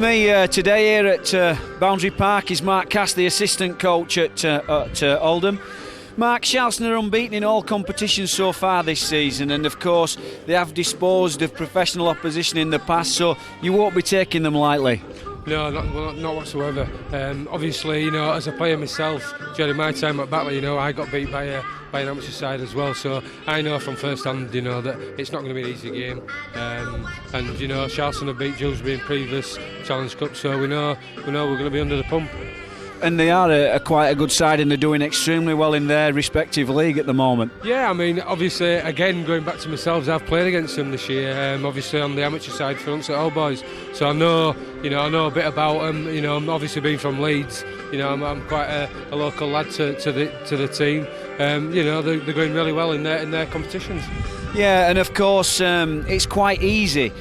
me today here at Boundary Park is Mark Cass, the assistant coach at Oldham. Mark, Sharlston are unbeaten in all competitions so far this season, and of course they have disposed of professional opposition in the past, so you won't be taking them lightly. No, not whatsoever. Obviously, as a player myself, during my time at Batley, I got beat by an amateur side as well. So I know from first hand, that it's not going to be an easy game. And Sharlston have beat Dewsbury in previous Challenge Cup, so we know we're going to be under the pump. And they are quite a good side, and they're doing extremely well in their respective league at the moment. Yeah, I mean, obviously, again, going back to myself, I've played against them this year. Obviously, on the amateur side for us at Old Boys, so I know a bit about them. I'm obviously being from Leeds. I'm quite a local lad to the team. They're going really well in their competitions. Yeah, and of course it's quite easy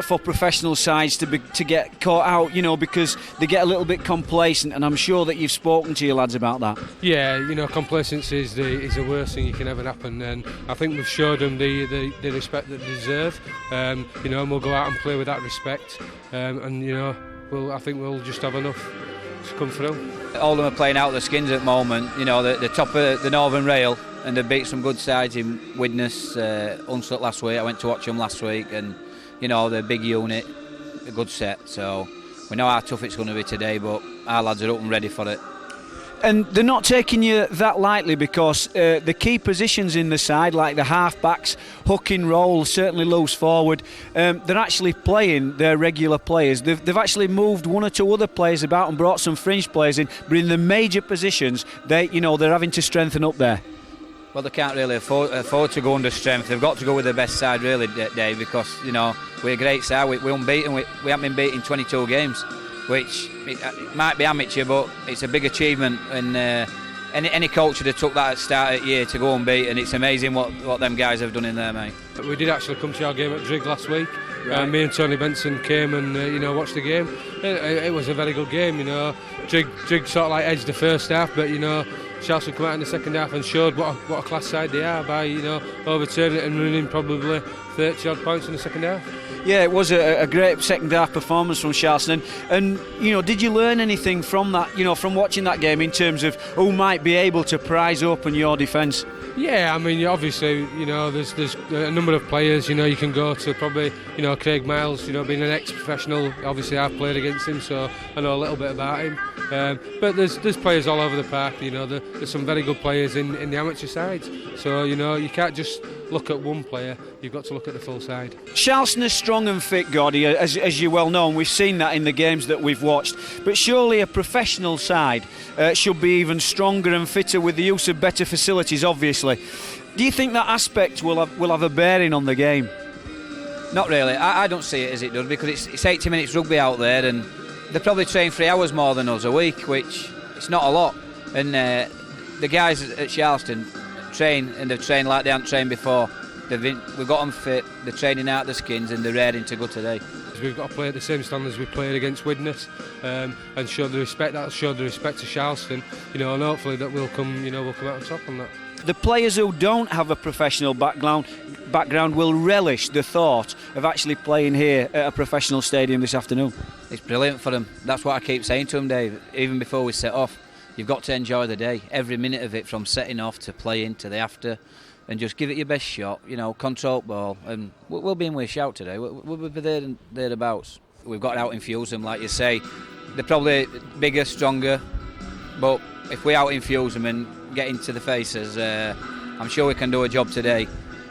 for professional sides to get caught out, because they get a little bit complacent, and I'm sure that you've spoken to your lads about that. Yeah, complacency is the worst thing you can ever happen, and I think we've showed them the respect that they deserve. And we'll go out and play with that respect, I think we'll just have enough to come through. Oldham are playing out of their skins at the moment. The top of the Northern Rail, and they beat some good sides in Widnes, Hunslet last week. I went to watch them last week, and they're a big unit, a good set. So we know how tough it's going to be today, but our lads are up and ready for it. And they're not taking you that lightly, because the key positions in the side, like the half-backs, hook and roll, certainly loose forward, they're actually playing their regular players. They've actually moved one or two other players about and brought some fringe players in, but in the major positions, they're having to strengthen up there. Well, they can't really afford to go under strength. They've got to go with their best side, really, Dave, because we're a great side. We're unbeaten. We haven't been beaten in 22 games, which it might be amateur, but it's a big achievement. And any coach would have took that at the start of the year to go unbeaten. And it's amazing what them guys have done in there, mate. We did actually come to our game at Drigg last week. Right. Me and Tony Benson came and watched the game. It was a very good game. Drigg sort of like edged the first half, but Sharlston come out in the second half and showed what a class side they are by overturning it and running probably 30 odd points in the second half. Yeah, it was a great second half performance from Sharlston. And did you learn anything from that, from watching that game, in terms of who might be able to prise open your defence? Yeah, I mean, obviously, there's a number of players. You can go to probably, Craig Miles. Being an ex-professional, obviously I've played against him, so I know a little bit about him. But there's players all over the park. There's some very good players in the amateur sides. So you can't just look at one player. You've got to look at the full side. Sharlston is strong and fit, Gordy, as you well know, and we've seen that in the games that we've watched. But surely a professional side should be even stronger and fitter with the use of better facilities, obviously. Do you think that aspect will have a bearing on the game? Not really. I don't see it as it does, because it's 80 minutes rugby out there, and they probably train 3 hours more than us a week, which it's not a lot. And the guys at Sharlston train, and they've trained like they haven't trained before. We've got them fit, they're training out their skins, and they're ready to go today. We've got to play at the same standards we played against Widnes, and show the respect. That'll show the respect to Sharlston, and hopefully that will come out on top on that. The players who don't have a professional background will relish the thought of actually playing here at a professional stadium this afternoon. It's brilliant for them. That's what I keep saying to them, Dave. Even before we set off, you've got to enjoy the day, every minute of it, from setting off to playing to the after, and just give it your best shot. Control ball, and we'll be in with a shout today. We'll be there and thereabouts. We've got to out-infuse them, like you say. They're probably bigger, stronger, but if we out-infuse them and get into the faces, I'm sure we can do a job today.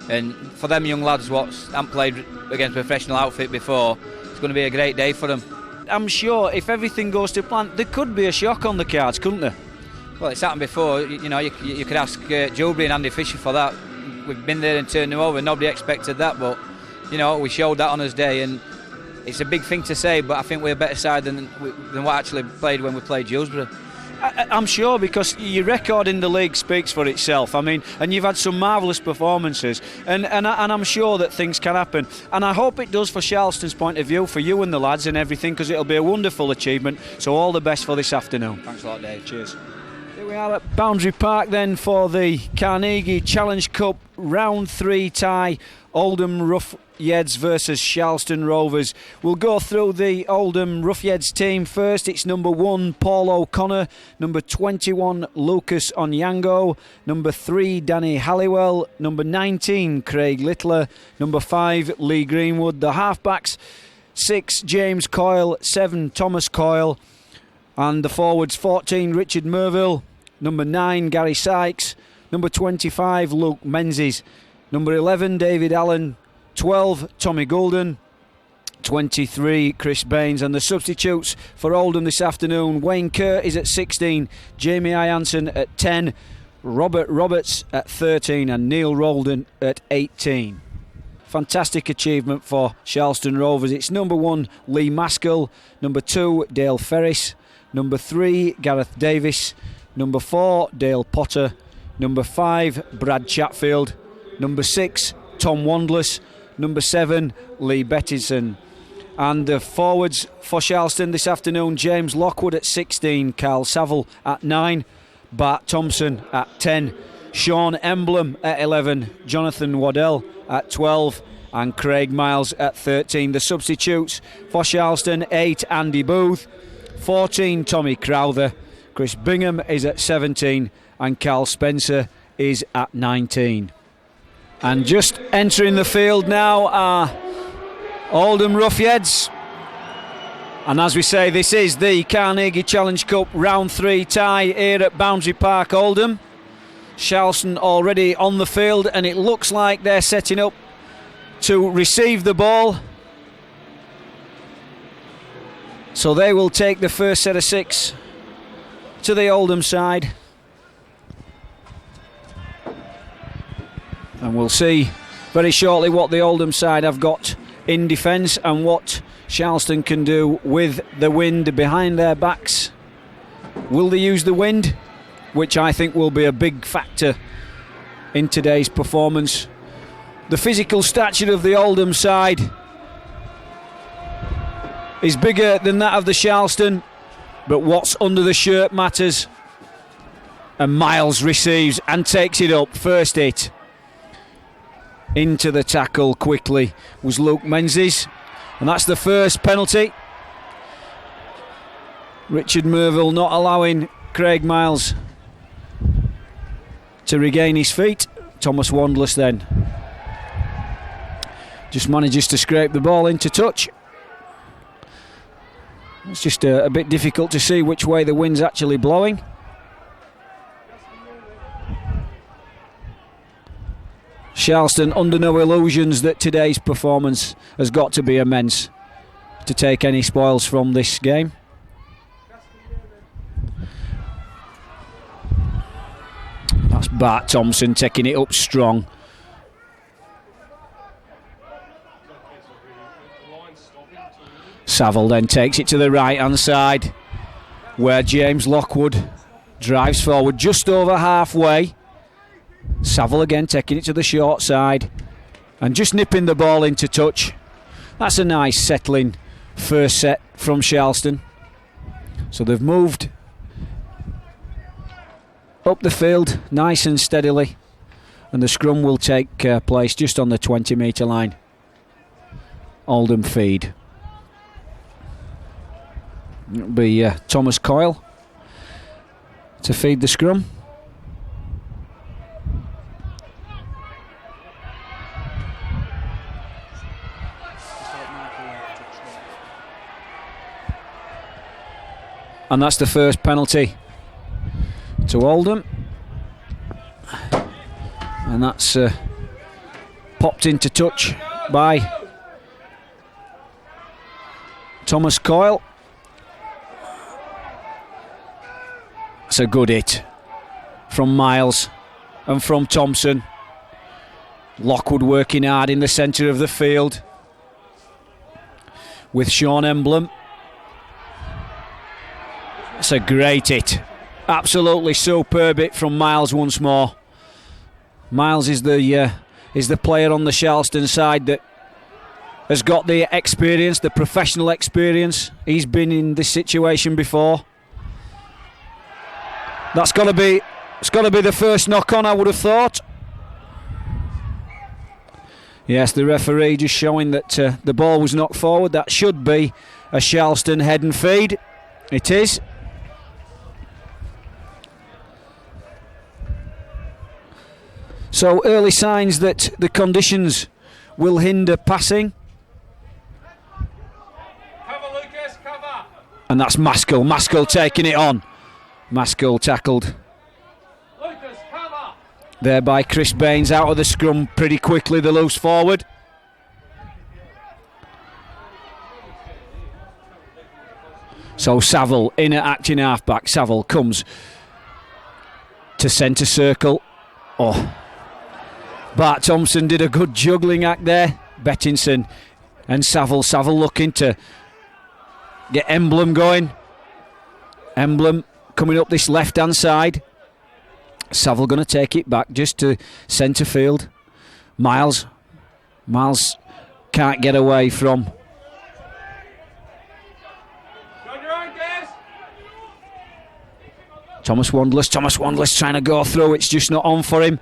And for them young lads what haven't played against a professional outfit before, it's going to be a great day for them. I'm sure if everything goes to plan, there could be a shock on the cards, couldn't there? Well, it's happened before. You could ask Dewsbury and Andy Fisher for that. We've been there and turned them over. Nobody expected that, but we showed that on his day, and it's a big thing to say, but I think we're a better side than what actually played when we played Dewsbury. I'm sure, because your record in the league speaks for itself. I mean, and you've had some marvellous performances, and I'm sure that things can happen. And I hope it does for Sharlston's point of view, for you and the lads and everything, because it'll be a wonderful achievement. So all the best for this afternoon. Thanks a lot, Dave. Cheers. Here we are at Boundary Park then for the Carnegie Challenge Cup Round 3 tie. Oldham Roughheads versus Sharlston Rovers. We'll go through the Oldham Roughheads team first. It's number 1, Paul O'Connor. Number 21, Lucas Onyango. Number 3, Danny Halliwell. Number 19, Craig Littler. Number 5, Lee Greenwood. The halfbacks, 6, James Coyle. 7, Thomas Coyle. And the forwards, 14, Richard Merville. Number 9, Gary Sykes. Number 25, Luke Menzies. Number 11, David Allen. 12, Tommy Goulden. 23, Chris Baines. And the substitutes for Oldham this afternoon, Wayne Kerr is at 16, Jamie Ianson at 10, Robert Roberts at 13 and Neil Roldan at 18. Fantastic achievement for Sharlston Rovers. It's number 1, Lee Maskell. Number 2, Dale Ferris. Number 3, Gareth Davis. Number 4, Dale Potter. Number 5, Brad Chatfield. Number 6, Tom Wandless. Number 7, Lee Bettison. And the forwards for Sharlston this afternoon, James Lockwood at 16, Carl Saville at 9, Bart Thompson at 10, Sean Emblem at 11, Jonathan Waddell at 12 and Craig Miles at 13. The substitutes for Sharlston, 8, Andy Booth, 14, Tommy Crowther, Chris Bingham is at 17 and Carl Spencer is at 19. And just entering the field now are Oldham Roughheads. And as we say, this is the Carnegie Challenge Cup Round 3 tie here at Boundary Park, Oldham. Sharlston already on the field and it looks like they're setting up to receive the ball. So they will take the first set of 6 to the Oldham side. And we'll see very shortly what the Oldham side have got in defence and what Sharlston can do with the wind behind their backs. Will they use the wind? Which I think will be a big factor in today's performance. The physical stature of the Oldham side is bigger than that of the Sharlston, but what's under the shirt matters. And Miles receives and takes it up. First hit into the tackle quickly was Luke Menzies, and that's the first penalty. Richard Merville not allowing Craig Miles to regain his feet. Thomas Wandless then just manages to scrape the ball into touch. It's just a bit difficult to see which way the wind's actually blowing. Sharlston under no illusions that today's performance has got to be immense to take any spoils from this game. That's Bart Thompson taking it up strong. Saville then takes it to the right hand side where James Lockwood drives forward just over halfway. Saville again taking it to the short side and just nipping the ball into touch. That's a nice settling first set from Sharlston. So they've moved up the field nice and steadily, and the scrum will take place just on the 20-metre line. Oldham feed. It'll be Thomas Coyle to feed the scrum. And that's the first penalty to Oldham. And that's popped into touch by Thomas Coyle. It's a good hit from Miles and from Thompson. Lockwood working hard in the centre of the field with Sean Emblem. It's a great hit. Absolutely superb hit from Miles once more. Miles is the player on the Sharlston side that has got the experience, the professional experience. He's been in this situation before. It's got to be the first knock on, I would have thought. Yes, the referee just showing that the ball was knocked forward. That should be a Sharlston head and feed. It is. So early signs that the conditions will hinder passing. Cover, Lucas, cover. And that's Maskell. Maskell taking it on. Maskell tackled Lucas, cover. there by Chris Baines out of the scrum pretty quickly, the loose forward. So Saville in at acting halfback. Saville comes to centre circle. Oh, Bart Thompson did a good juggling act there. Bettinson and Saville. Saville looking to get Emblem going. Emblem coming up this left hand side. Saville going to take it back just to centre field. Miles can't get away from. Thomas Wandless trying to go through. It's just not on for him.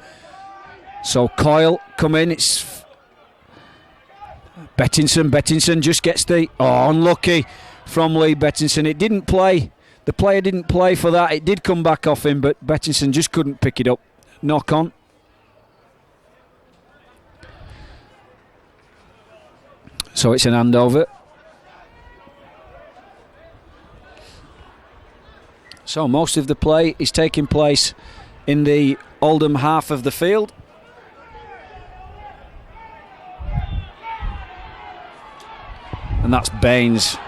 So Coyle come in. It's Bettinson. Bettinson just gets the unlucky from Lee Bettinson. It didn't play. The player didn't play for that. It did come back off him, but Bettinson just couldn't pick it up. Knock on. So it's an handover. So most of the play is taking place in the Oldham half of the field. And that's Baines.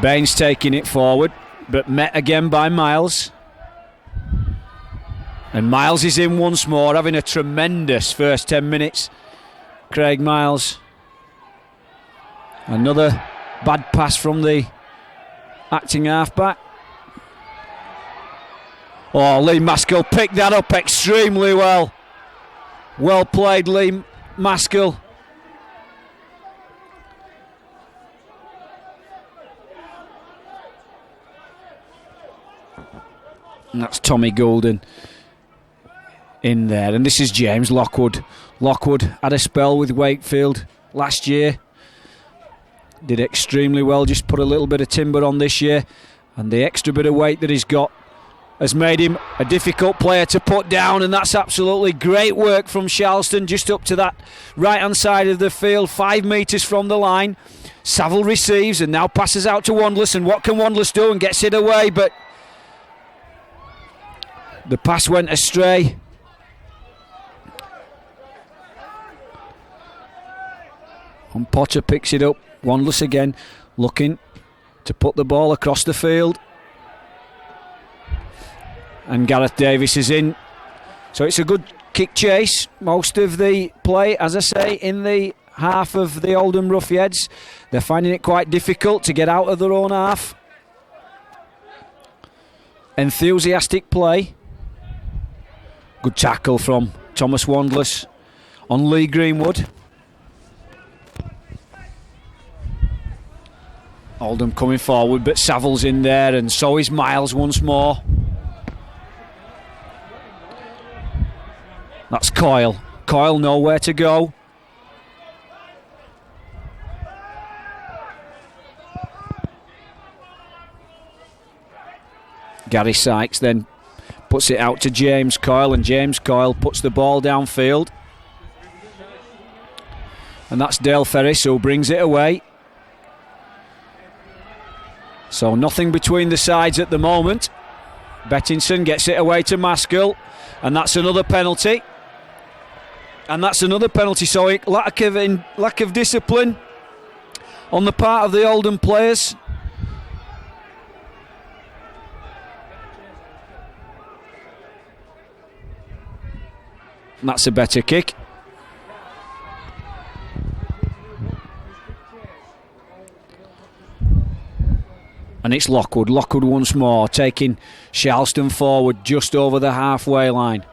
Baines taking it forward, but met again by Miles. And Miles is in once more, having a tremendous first 10 minutes. Craig Miles. Another bad pass from the acting halfback. Oh, Lee Maskell picked that up extremely well. Well played, Lee Maskell. And that's Tommy Goulden in there. And this is James Lockwood. Lockwood had a spell with Wakefield last year. Did extremely well, just put a little bit of timber on this year. And the extra bit of weight that he's got has made him a difficult player to put down, and that's absolutely great work from Sharlston, just up to that right hand side of the field, 5 metres from the line. Saville receives and now passes out to Wandless, and what can Wandless do? And gets it away, but the pass went astray. And Potter picks it up. Wandless again looking to put the ball across the field. And Gareth Davis is in. So it's a good kick chase. Most of the play, as I say, in the half of the Oldham Roughheads. They're finding it quite difficult to get out of their own half. Enthusiastic play. Good tackle from Thomas Wandless on Lee Greenwood. Oldham coming forward, but Saville's in there, and so is Miles once more. That's Coyle. Coyle nowhere to go. Gary Sykes then puts it out to James Coyle, and James Coyle puts the ball downfield. And that's Dale Ferris who brings it away. So nothing between the sides at the moment. Bettinson gets it away to Maskell, and that's another penalty. And that's another penalty. So lack of discipline on the part of the Oldham players. And that's a better kick. And it's Lockwood. Lockwood once more, taking Sharlston forward just over the halfway line.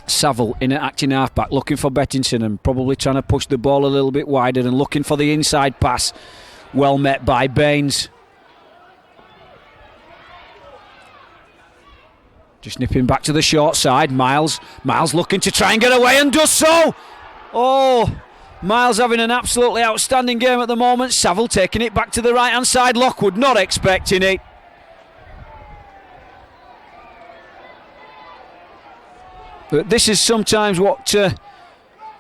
Saville in at acting halfback, looking for Bettinson and probably trying to push the ball a little bit wider and looking for the inside pass. Well met by Baines. Just nipping back to the short side. Miles looking to try and get away and does so. Oh, Miles having an absolutely outstanding game at the moment. Saville taking it back to the right hand side. Lockwood not expecting it. But this is sometimes what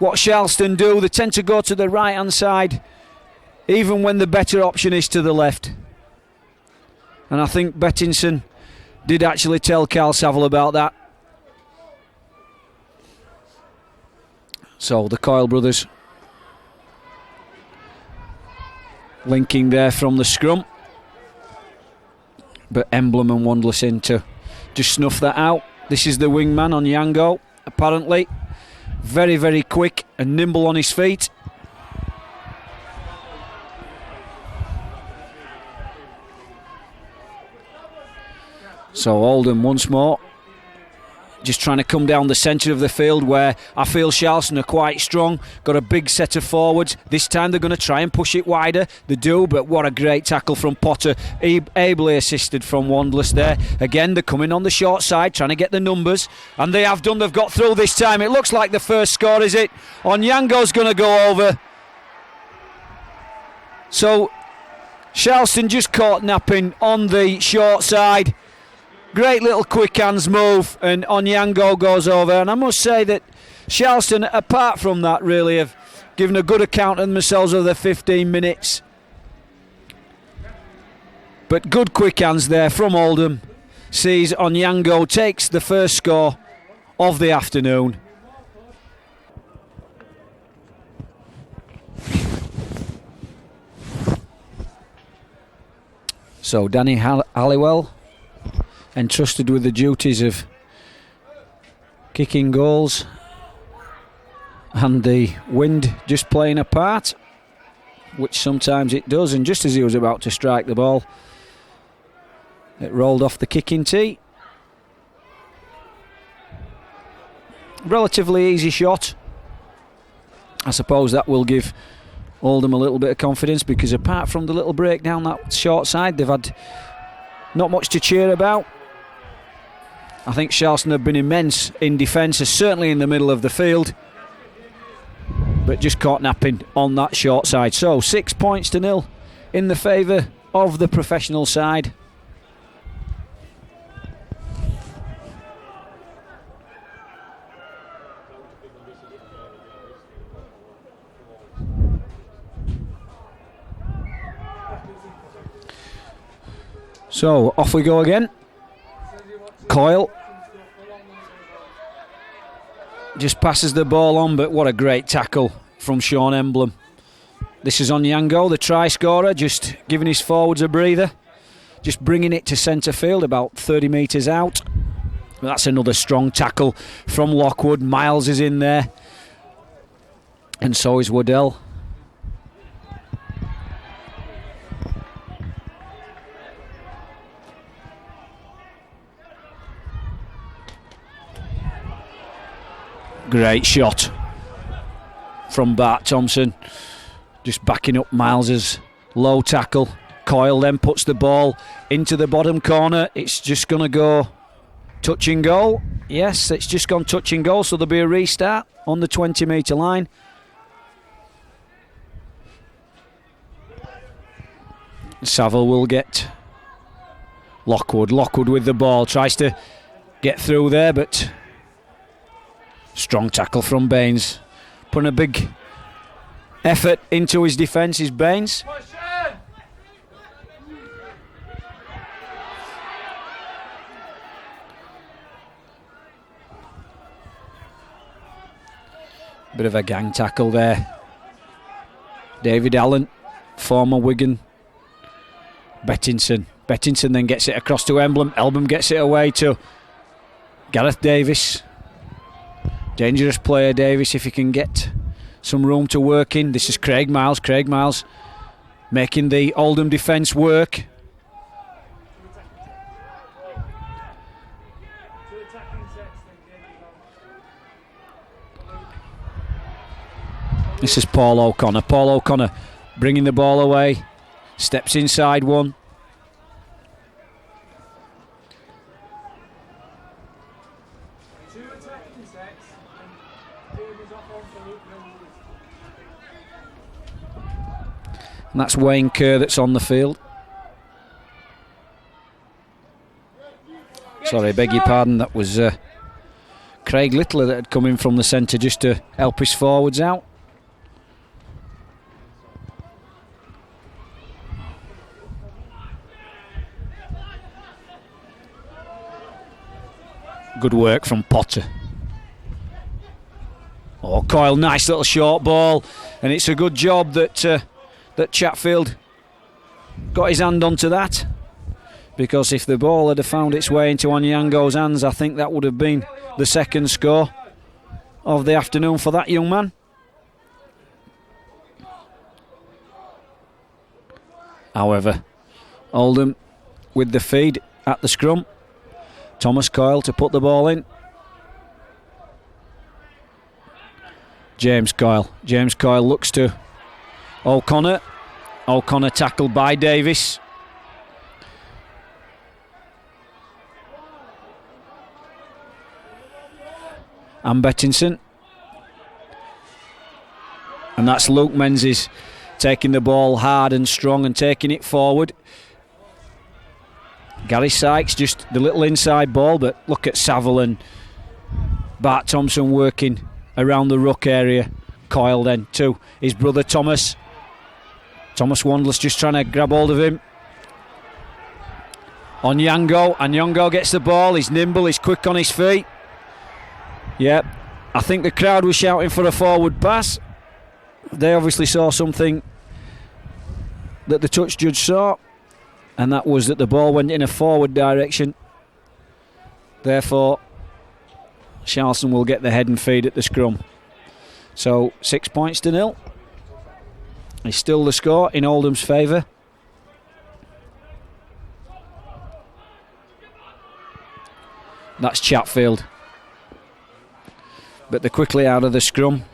Sharlston do. They tend to go to the right hand side even when the better option is to the left. And I think Bettinson did actually tell Carl Saville about that. So the Coyle brothers linking there from the scrum. But Emblem and Wandless in to just snuff that out. This is the wingman on Yango, apparently. Very, very quick and nimble on his feet. So Oldham once more, just trying to come down the centre of the field where I feel Sharlston are quite strong. Got a big set of forwards. This time they're going to try and push it wider. They do, but what a great tackle from Potter. Ably assisted from Wandless there. Again, they're coming on the short side, trying to get the numbers. And they have done. They've got through this time. It looks like the first score, is it? Onyango's going to go over. So Sharlston just caught napping on the short side. Great little quick hands move, and Onyango goes over. And I must say that Sharlston, apart from that, really have given a good account of themselves over the 15 minutes. But good quick hands there from Oldham. Sees Onyango takes the first score of the afternoon. So Danny Halliwell entrusted with the duties of kicking goals, and the wind just playing a part, which sometimes it does. And just as he was about to strike the ball, it rolled off the kicking tee. Relatively easy shot. I suppose that will give Oldham a little bit of confidence, because apart from the little break down that short side, they've had not much to cheer about. I think Sharlston have been immense in defence, certainly in the middle of the field, but just caught napping on that short side. So 6 points to 0 in the favour of the professional side. So off we go again. Coyle just passes the ball on, but what a great tackle from Sean Emblem. This is Onyango, the try scorer, just giving his forwards a breather, just bringing it to centre field about 30 metres out. That's another strong tackle from Lockwood. Miles is in there, and so is Waddell. Great shot from Bart Thompson, just backing up Miles's low tackle. Coyle then puts the ball into the bottom corner. It's just going to go touch and goal. Yes, it's just gone touch and goal, so there'll be a restart on the 20 metre line. Saville will get Lockwood. Lockwood with the ball, tries to get through there, but strong tackle from Baines. Putting a big effort into his defence is Baines. Bit of a gang tackle there. David Allen, former Wigan. Bettinson then gets it across to Emblem. Emblem gets it away to Gareth Davis. Dangerous player, Davis, if he can get some room to work in. This is Craig Miles. Craig Miles making the Oldham defence work. This is Paul O'Connor. Paul O'Connor bringing the ball away. Steps inside one. And that's Wayne Kerr that's on the field. Sorry, I beg your pardon, that was Craig Littler that had come in from the centre just to help his forwards out. Good work from Potter. Oh, Coyle, nice little short ball, and it's a good job that that Chatfield got his hand onto that, because if the ball had found its way into Onyango's hands, I think that would have been the second score of the afternoon for that young man. However, Oldham with the feed at the scrum. Thomas Coyle to put the ball in. James Coyle looks to O'Connor. O'Connor tackled by Davis. And Bettinson. And that's Luke Menzies taking the ball hard and strong and taking it forward. Gary Sykes, just the little inside ball, but look at Saville and Bart Thompson working around the ruck area. Coyle then to his brother Thomas. Thomas Wandless just trying to grab hold of him. Onyango, and Onyango gets the ball. He's nimble, he's quick on his feet. Yep, I think the crowd was shouting for a forward pass. They obviously saw something that the touch judge saw, and that was that the ball went in a forward direction. Therefore, Sharlston will get the head and feed at the scrum. So 6 points to 0. It's still the score in Oldham's favour. That's Chatfield. But they're quickly out of the scrum.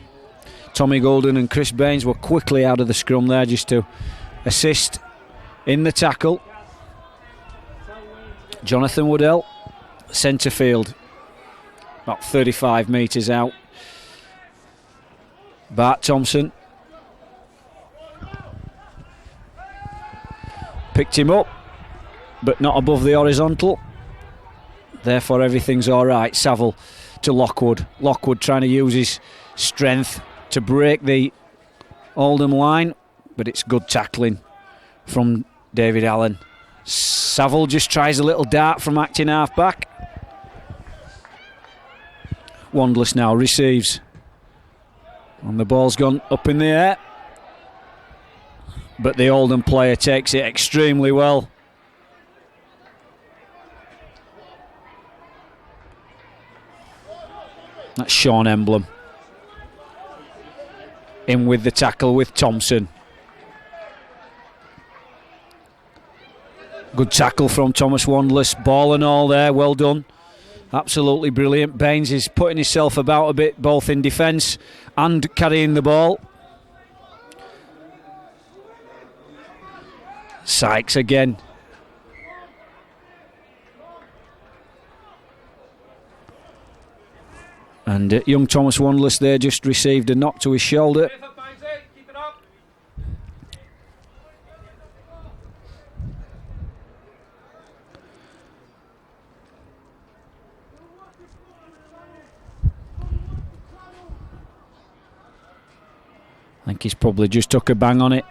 Tommy Golden and Chris Baines were quickly out of the scrum there just to assist in the tackle. Jonathan Woodell, centre field, about 35 metres out. Bart Thompson picked him up, but not above the horizontal. Therefore everything's alright. Saville to Lockwood. Lockwood trying to use his strength to break the Oldham line, but it's good tackling from David Allen. Saville just tries a little dart from acting half back. Wandless now receives, and the ball's gone up in the air, but the Oldham player takes it extremely well. That's Sean Emblem in with the tackle with Thompson. Good tackle from Thomas Wandless, ball and all there, well done. Absolutely brilliant. Baines is putting himself about a bit, both in defence and carrying the ball. Sykes again. And young Thomas Wandless there just received a knock to his shoulder. I think he's probably just took a bang on it.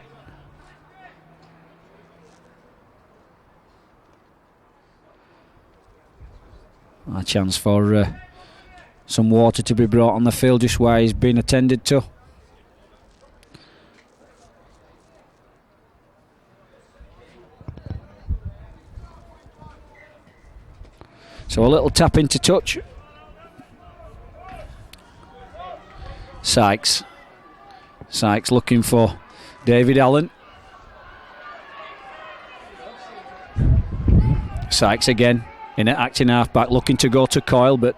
A chance for some water to be brought on the field just where he's been attended to. So a little tap into touch. Sykes looking for David Allen. Sykes again in an acting half-back, looking to go to Coyle, but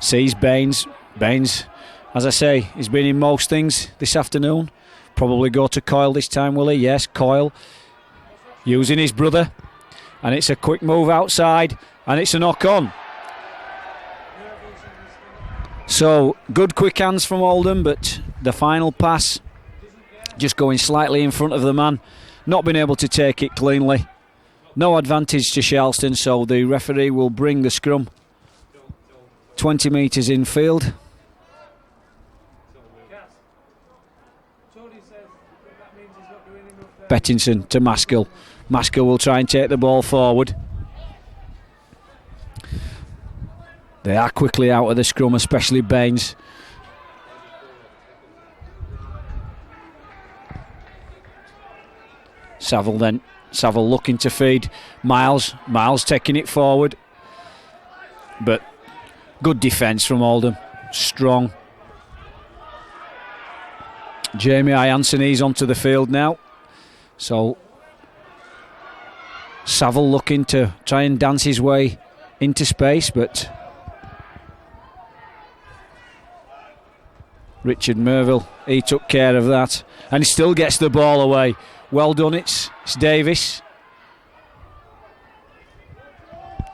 sees Baines. Baines, as I say, he's been in most things this afternoon. Probably go to Coyle this time, will he? Yes, Coyle using his brother, and it's a quick move outside, and it's a knock-on. So good quick hands from Oldham, but the final pass Just going slightly in front of the man, not being able to take it cleanly. No advantage to Sharlston, so the referee will bring the scrum 20 metres infield. Bettinson to Maskell. Maskell will try and take the ball forward. They are quickly out of the scrum, especially Baines. Saville then. Saville looking to feed Miles. Miles taking it forward. But good defence from Oldham. Strong. Jamie Ianson, he's onto the field now. So Saville looking to try and dance his way into space, but Richard Merville, he took care of that, and he still gets the ball away. Well done, it's Davis.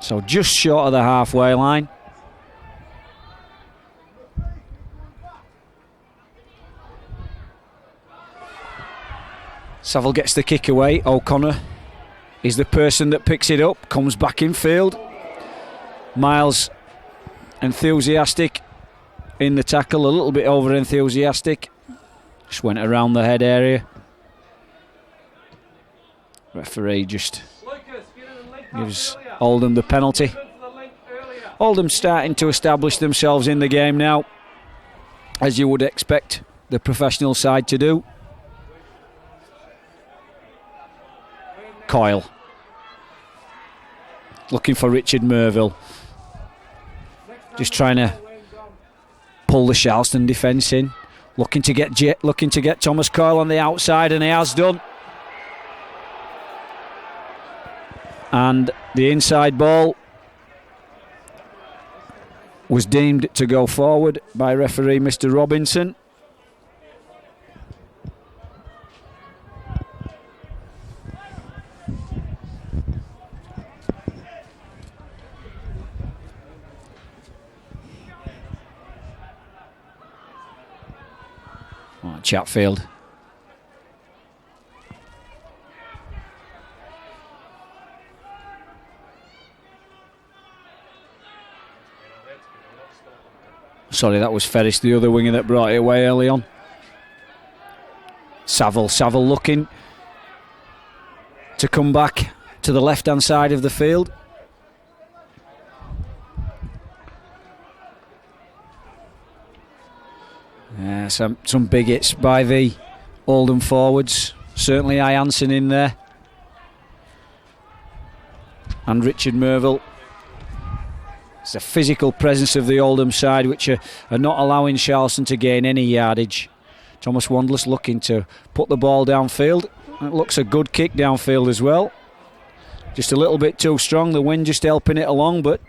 So just short of the halfway line. Saville gets the kick away. O'Connor is the person that picks it up, comes back in field. Miles enthusiastic in the tackle, a little bit over enthusiastic. Just went around the head area. Referee just gives Oldham the penalty. Oldham starting to establish themselves in the game now, as you would expect the professional side to do. Coyle looking for Richard Merville, just trying to pull the Sharlston defence in, looking to get Thomas Coyle on the outside, and he has done. And the inside ball was deemed to go forward by referee Mr. Robinson. Chatfield. Sorry, that was Ferris, the other winger that brought it away early on. Saville looking to come back to the left-hand side of the field. Some big hits by the Oldham forwards. Certainly Ianson in there. And Richard Merville. It's a physical presence of the Oldham side which are not allowing Sharlston to gain any yardage. Thomas Wandless looking to put the ball downfield. It looks a good kick downfield as well. Just a little bit too strong, the wind just helping it along, but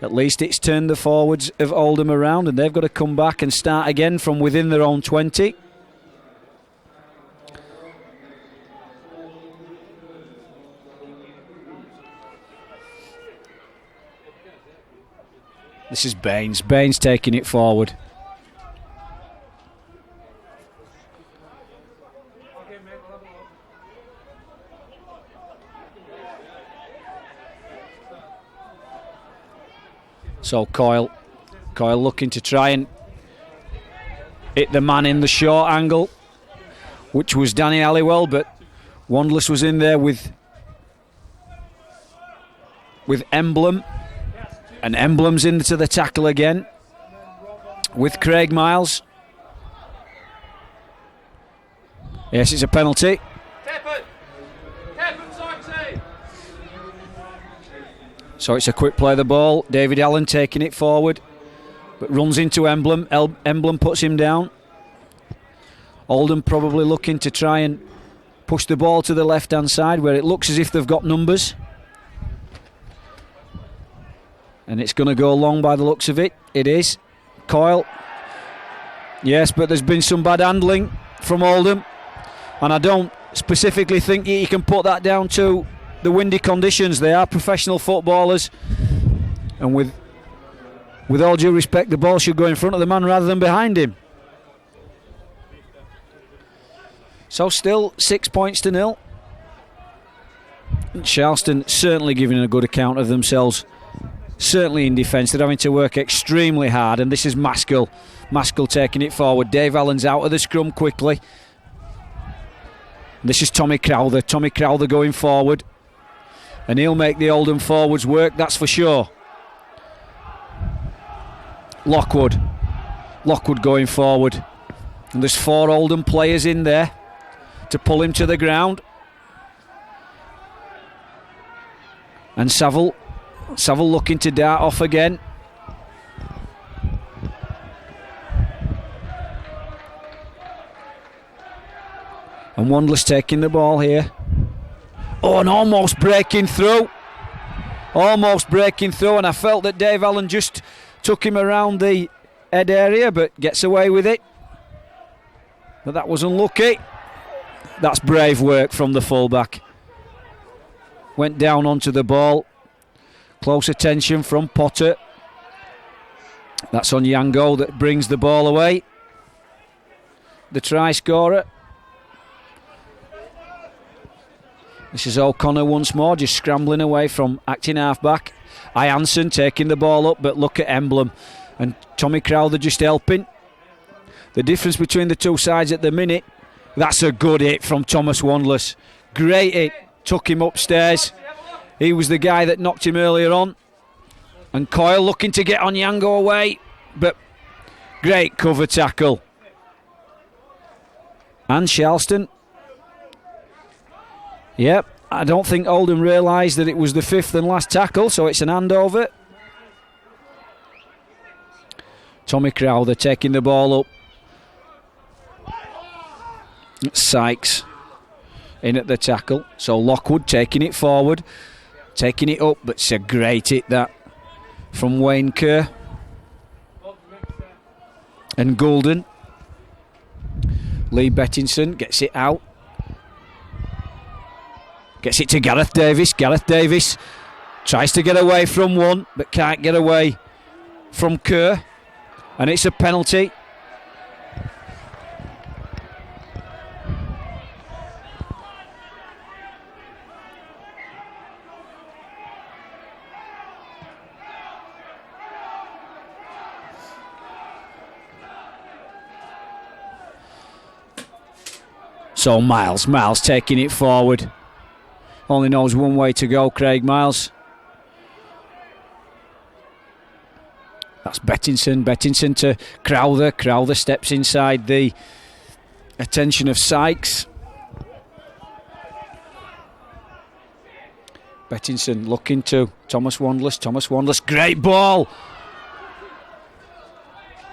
at least it's turned the forwards of Oldham around, and they've got to come back and start again from within their own 20. This is Baines. Baines taking it forward. So Coyle looking to try and hit the man in the short angle, which was Danny Halliwell, but Wandless was in there with Emblem, and Emblem's into the tackle again with Craig Miles. Yes, it's a penalty. So it's a quick play of the ball. David Allen taking it forward, but runs into Emblem. Emblem puts him down. Oldham probably looking to try and push the ball to the left-hand side where it looks as if they've got numbers. And it's going to go long by the looks of it. It is. Coyle. Yes, but there's been some bad handling from Oldham. And I don't specifically think you can put that down to the windy conditions. They are professional footballers, and with all due respect, the ball should go in front of the man rather than behind him. So still 6 points to 0. Sharlston certainly giving a good account of themselves. Certainly in defence, they're having to work extremely hard, and this is Maskell. Maskell taking it forward. Dave Allen's out of the scrum quickly. This is Tommy Crowther. Tommy Crowther going forward, and he'll make the Oldham forwards work, that's for sure. Lockwood going forward, and there's 4 Oldham players in there to pull him to the ground. And Saville looking to dart off again. And Wandler's taking the ball here. Oh, and almost breaking through. And I felt that Dave Allen just took him around the head area, but gets away with it. But that was unlucky. That's brave work from the fullback. Went down onto the ball. Close attention from Potter. That's on Yango that brings the ball away. The try scorer. This is O'Connor once more, just scrambling away from acting half-back. Ianson taking the ball up, but look at Emblem. And Tommy Crowther just helping. The difference between the two sides at the minute, that's a good hit from Thomas Wandless. Great hit. Took him upstairs. He was the guy that knocked him earlier on. And Coyle looking to get on Yango away, but great cover tackle. And Sharlston. Yep, I don't think Oldham realised that it was the 5th and last tackle, so it's an handover. Tommy Crowther taking the ball up. Sykes in at the tackle, so Lockwood taking it forward, taking it up, but it's a great hit that from Wayne Kerr. And Goulden. Lee Bettinson gets it out, gets it to Gareth Davis. Gareth Davis tries to get away from one, but can't get away from Kerr, and it's a penalty. So Miles taking it forward. Only knows one way to go, Craig Miles. That's Bettinson to Crowther. Crowther steps inside the attention of Sykes. Bettinson looking to Thomas Wandless. Great ball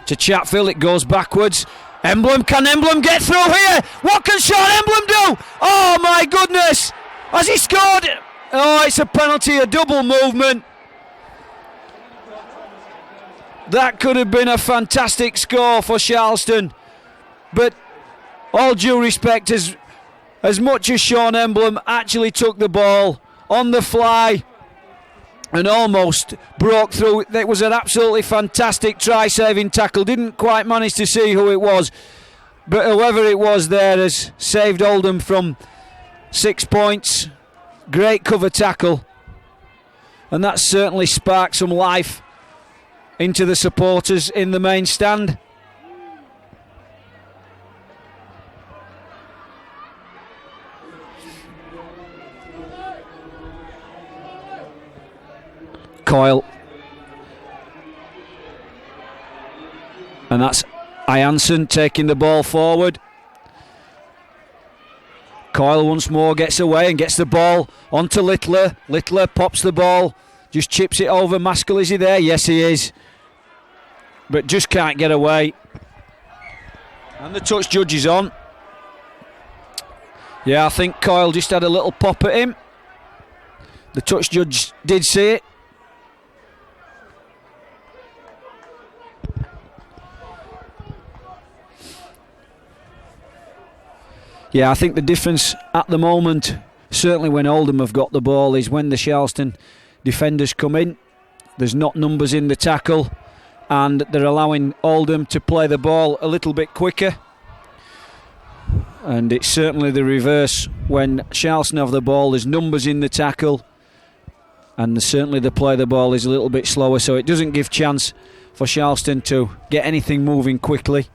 to Chatfield. It goes backwards. Can Emblem get through here? What can Sean Emblem do? Oh my goodness! Has he scored? Oh, it's a penalty, a double movement. That could have been a fantastic score for Sharlston. But all due respect, as much as Sean Emblem actually took the ball on the fly and almost broke through, it was an absolutely fantastic try-saving tackle. Didn't quite manage to see who it was, but whoever it was there has saved Oldham from 6 points. Great cover tackle, and that certainly sparked some life into the supporters in the main stand. Coyle, and that's Ianson taking the ball forward. Coyle once more gets away and gets the ball onto Littler. Littler pops the ball, just chips it over. Maskell, is he there? Yes, he is, but just can't get away. And the touch judge is on. Yeah, I think Coyle just had a little pop at him. The touch judge did see it. Yeah, I think the difference at the moment, certainly when Oldham have got the ball, is when the Sharlston defenders come in. There's not numbers in the tackle, and they're allowing Oldham to play the ball a little bit quicker. And it's certainly the reverse when Sharlston have the ball. There's numbers in the tackle, and certainly the play of the ball is a little bit slower, so it doesn't give chance for Sharlston to get anything moving quickly.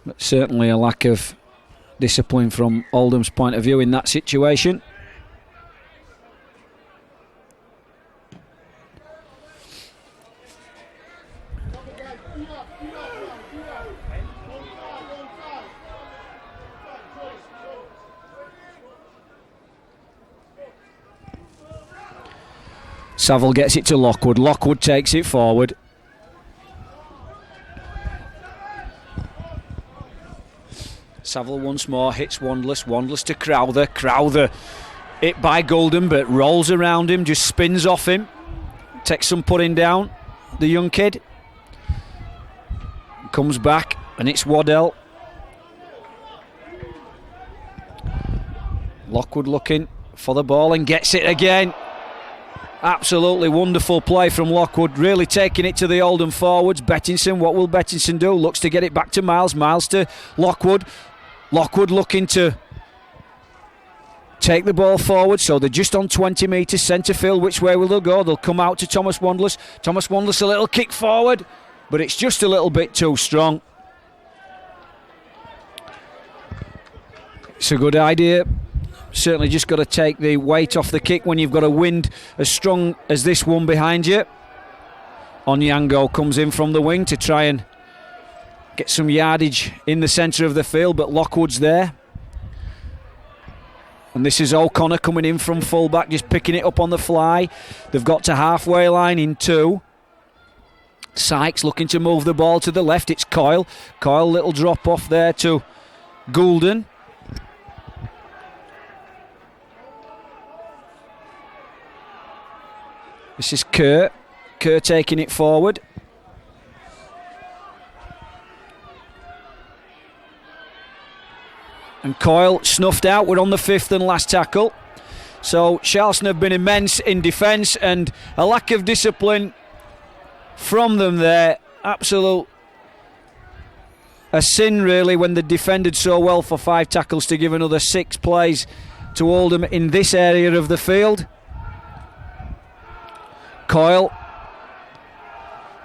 But certainly a lack of discipline from Oldham's point of view in that situation. Saville gets it to Lockwood. Lockwood takes it forward. Saville once more hits Wandless. Wandless to Crowther. Crowther hit by Golden, but rolls around him, just spins off him. Takes some putting down, the young kid. Comes back, and it's Waddell. Lockwood looking for the ball and gets it again. Absolutely wonderful play from Lockwood, really taking it to the Oldham forwards. Bettinson, what will Bettinson do? Looks to get it back to Miles. Miles to Lockwood. Lockwood looking to take the ball forward, so they're just on 20 metres centre field. Which way will they go? They'll come out to Thomas Wandless. Thomas Wandless, a little kick forward, but it's just a little bit too strong. It's a good idea. Certainly just got to take the weight off the kick when you've got a wind as strong as this one behind you. Onyango comes in from the wing to try and get some yardage in the centre of the field, but Lockwood's there. And this is O'Connor coming in from full-back, just picking it up on the fly. They've got to halfway line in 2. Sykes looking to move the ball to the left. It's Coyle. Coyle, little drop off there to Goulden. This is Kerr. Kerr taking it forward. And Coyle snuffed out. We're on the 5th and last tackle. So Sharlston have been immense in defence, and a lack of discipline from them there. Absolute a sin really when they defended so well for 5 tackles to give another 6 plays to Oldham in this area of the field. Coyle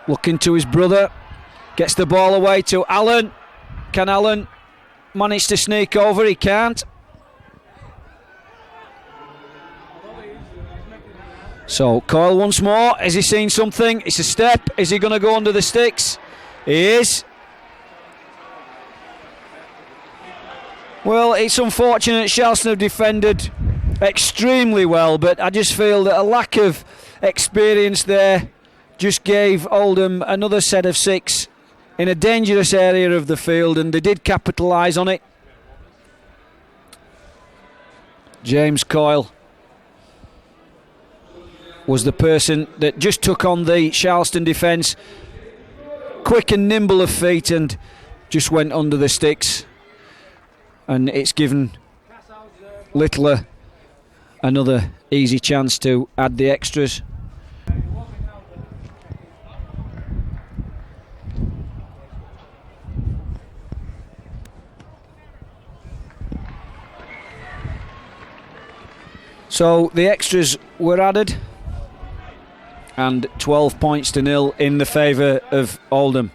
looking to his brother, gets the ball away to Allen. Can Allen manage to sneak over? He can't. So Coyle once more. Has he seen something? It's a step. Is he going to go under the sticks? He is. Well, it's unfortunate. Sharlston have defended extremely well, but I just feel that a lack of experience there just gave Oldham another set of 6 in a dangerous area of the field, and they did capitalise on it. James Coyle was the person that just took on the Sharlston defence, quick and nimble of feet, and just went under the sticks, and it's given Littler another easy chance to add the extras. So the extras were added, and 12 points to 0 in the favour of Oldham.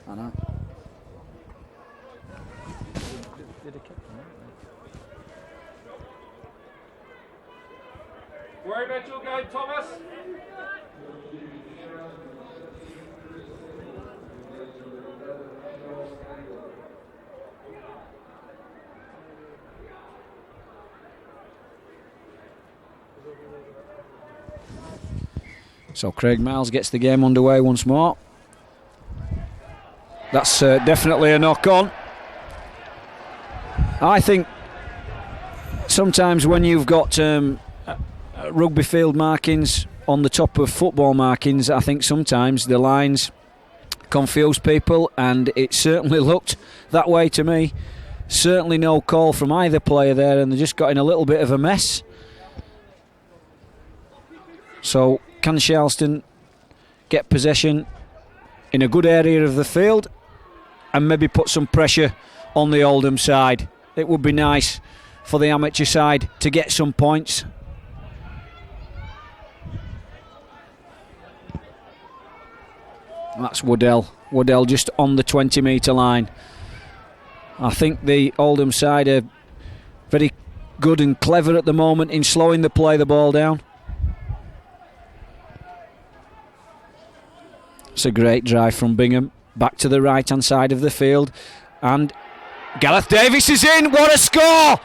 I know. Worry about your game, Thomas. So Craig Miles gets the game underway once more. That's definitely a knock-on. I think sometimes when you've got a rugby field markings on the top of football markings, I think sometimes the lines confuse people, and it certainly looked that way to me. Certainly no call from either player there, and they just got in a little bit of a mess. So can Sharlston get possession in a good area of the field and maybe put some pressure on the Oldham side? It would be nice for the amateur side to get some points. That's Waddell. Waddell just on the 20-metre line. I think the Oldham side are very good and clever at the moment in slowing the play the ball down. It's a great drive from Bingham. Back to the right-hand side of the field. And Gareth Davis is in. What a score!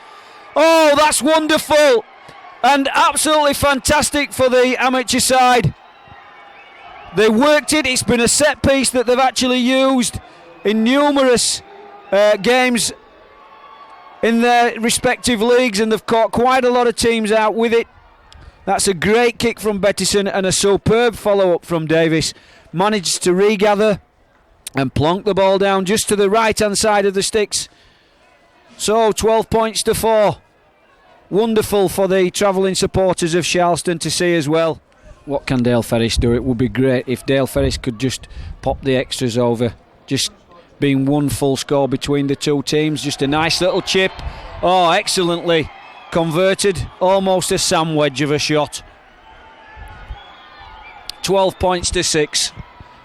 Oh, that's wonderful. And absolutely fantastic for the amateur side. They worked it. It's been a set piece that they've actually used in numerous games in their respective leagues, and they've caught quite a lot of teams out with it. That's a great kick from Bettison and a superb follow-up from Davis. Managed to regather and plonk the ball down just to the right-hand side of the sticks. So 12 points to 4. Wonderful for the travelling supporters of Sharlston to see as well. What can Dale Ferris do? It would be great if Dale Ferris could just pop the extras over. Just being one full score between the two teams. Just a nice little chip. Oh, excellently converted. Almost a Sam wedge of a shot. 12 points to 6.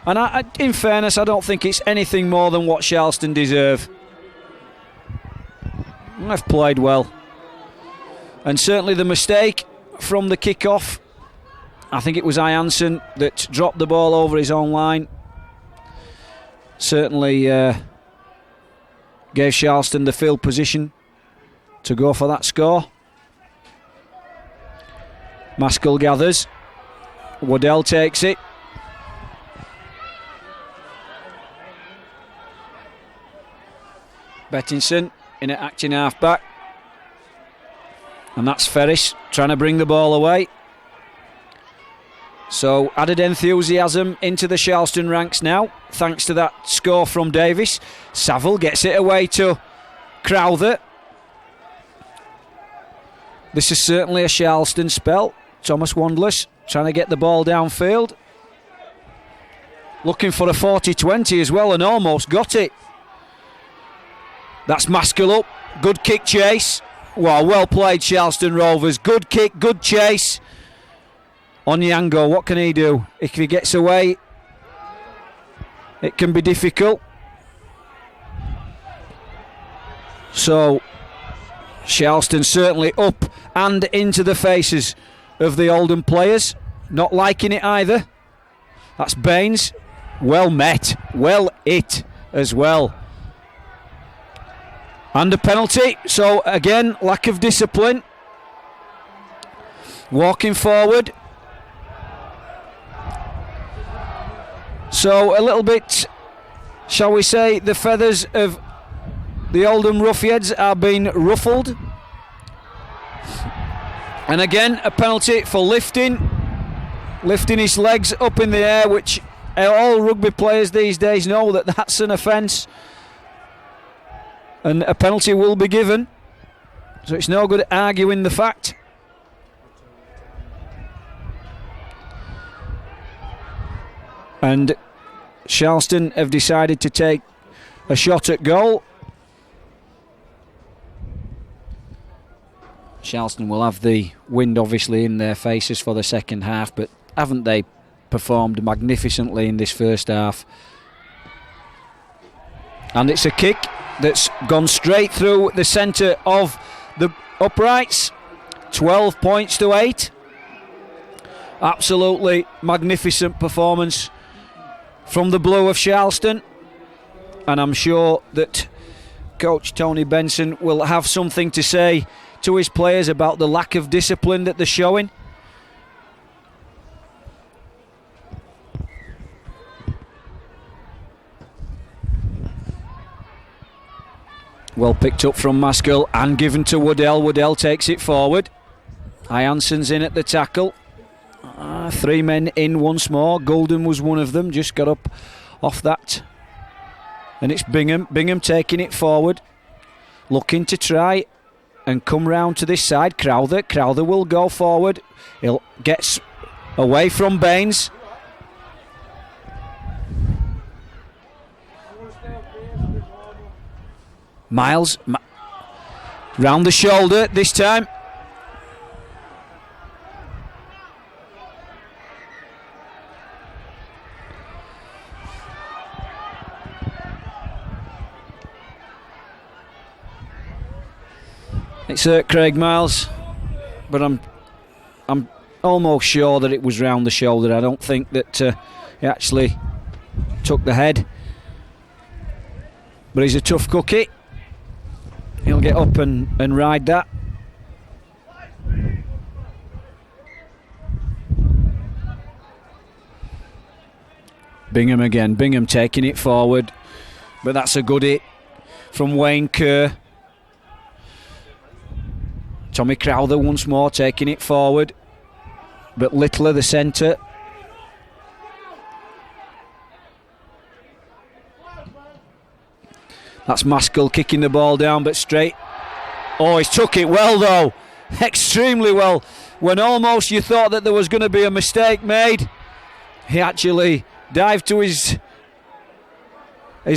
And in fairness, I don't think it's anything more than what Sharlston deserve. They've played well. And certainly the mistake from the kick-off, I think it was Ianson that dropped the ball over his own line. Certainly gave Sharlston the field position to go for that score. Maskell gathers. Waddell takes it. Bettinson in at acting half-back. And that's Ferris trying to bring the ball away. So added enthusiasm into the Sharlston ranks now, thanks to that score from Davis. Saville gets it away to Crowther. This is certainly a Sharlston spell. Thomas Wandless trying to get the ball downfield. Looking for a 40-20 as well, and almost got it. That's Maskell up. Good kick chase. Wow, well played Sharlston Rovers. Good kick, good chase. Onyango, what can he do? If he gets away, it can be difficult. So Sharlston certainly up and into the faces of the Oldham players. Not liking it either. That's Baines. Well met. Well hit as well. And a penalty. So again, lack of discipline. Walking forward. So a little bit, shall we say, the feathers of the Oldham Ruffians are being ruffled. And again, a penalty for lifting his legs up in the air, which all rugby players these days know that that's an offence. And a penalty will be given. So it's no good arguing the fact. And Sharlston have decided to take a shot at goal. Sharlston will have the wind obviously in their faces for the second half, but haven't they performed magnificently in this first half? And it's a kick that's gone straight through the centre of the uprights. 12 points to 8. Absolutely magnificent performance from the blue of Sharlston, and I'm sure that Coach Tony Benson will have something to say to his players about the lack of discipline that they're showing. Well picked up from Maskell and given to Waddell. Waddell takes it forward. Ianson's in at the tackle. 3 men in once more. Goulden was one of them, just got up off that. And it's Bingham. Bingham taking it forward, looking to try and come round to this side. Crowther will go forward. He'll get away from Baines. Miles round the shoulder this time. It's Craig Miles, but I'm almost sure that it was round the shoulder. I don't think that he actually took the head, but he's a tough cookie. He'll get up and ride that. Bingham again. Bingham taking it forward, but that's a good hit from Wayne Kerr. Tommy Crowther once more taking it forward, but Littler the centre. That's Maskell kicking the ball down, but straight. Oh, he's took it well though, extremely well. When almost you thought that there was going to be a mistake made, he actually dived to his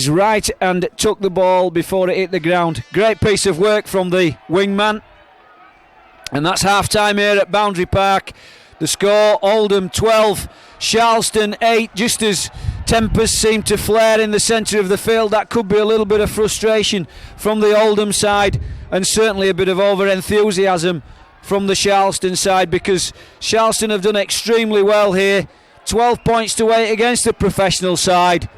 right and took the ball before it hit the ground. Great piece of work from the wingman. And that's half-time here at Boundary Park. The score, Oldham 12, Sharlston 8. Just as tempers seem to flare in the centre of the field, that could be a little bit of frustration from the Oldham side, and certainly a bit of over-enthusiasm from the Sharlston side, because Sharlston have done extremely well here. 12 points to 8 against the professional side.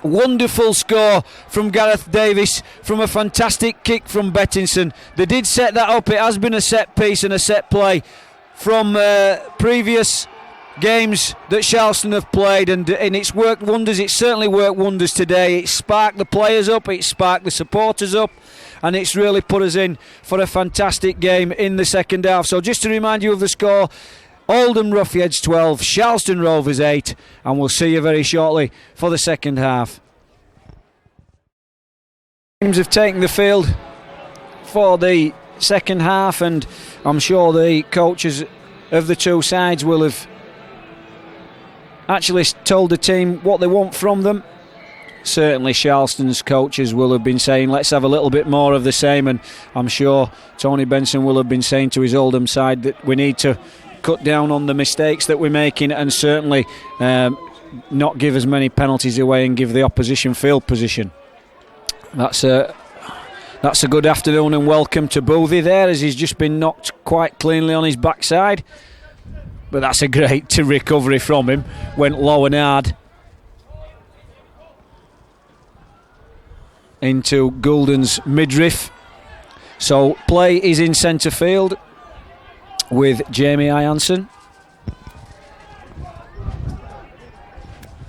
Wonderful score from Gareth Davis from a fantastic kick from Bettinson. They did set that up. It has been a set piece and a set play from previous games that Sharlston have played, and it's worked wonders. It certainly worked wonders today. It sparked the players up, it sparked the supporters up, and it's really put us in for a fantastic game in the second half. So just to remind you of the score, Oldham Roughheads 12, Sharlston Rovers 8, and we'll see you very shortly for the second half. Teams have taken the field for the second half, and I'm sure the coaches of the two sides will have actually told the team what they want from them. Certainly Sharlston's coaches will have been saying, let's have a little bit more of the same, and I'm sure Tony Benson will have been saying to his Oldham side that we need to cut down on the mistakes that we're making, and certainly not give as many penalties away and give the opposition field position. That's a good afternoon and welcome to Boothie there, as he's just been knocked quite cleanly on his backside, but that's a great recovery from him. Went low and hard into Goulden's midriff. So play is in centre field with Jamie Iansson.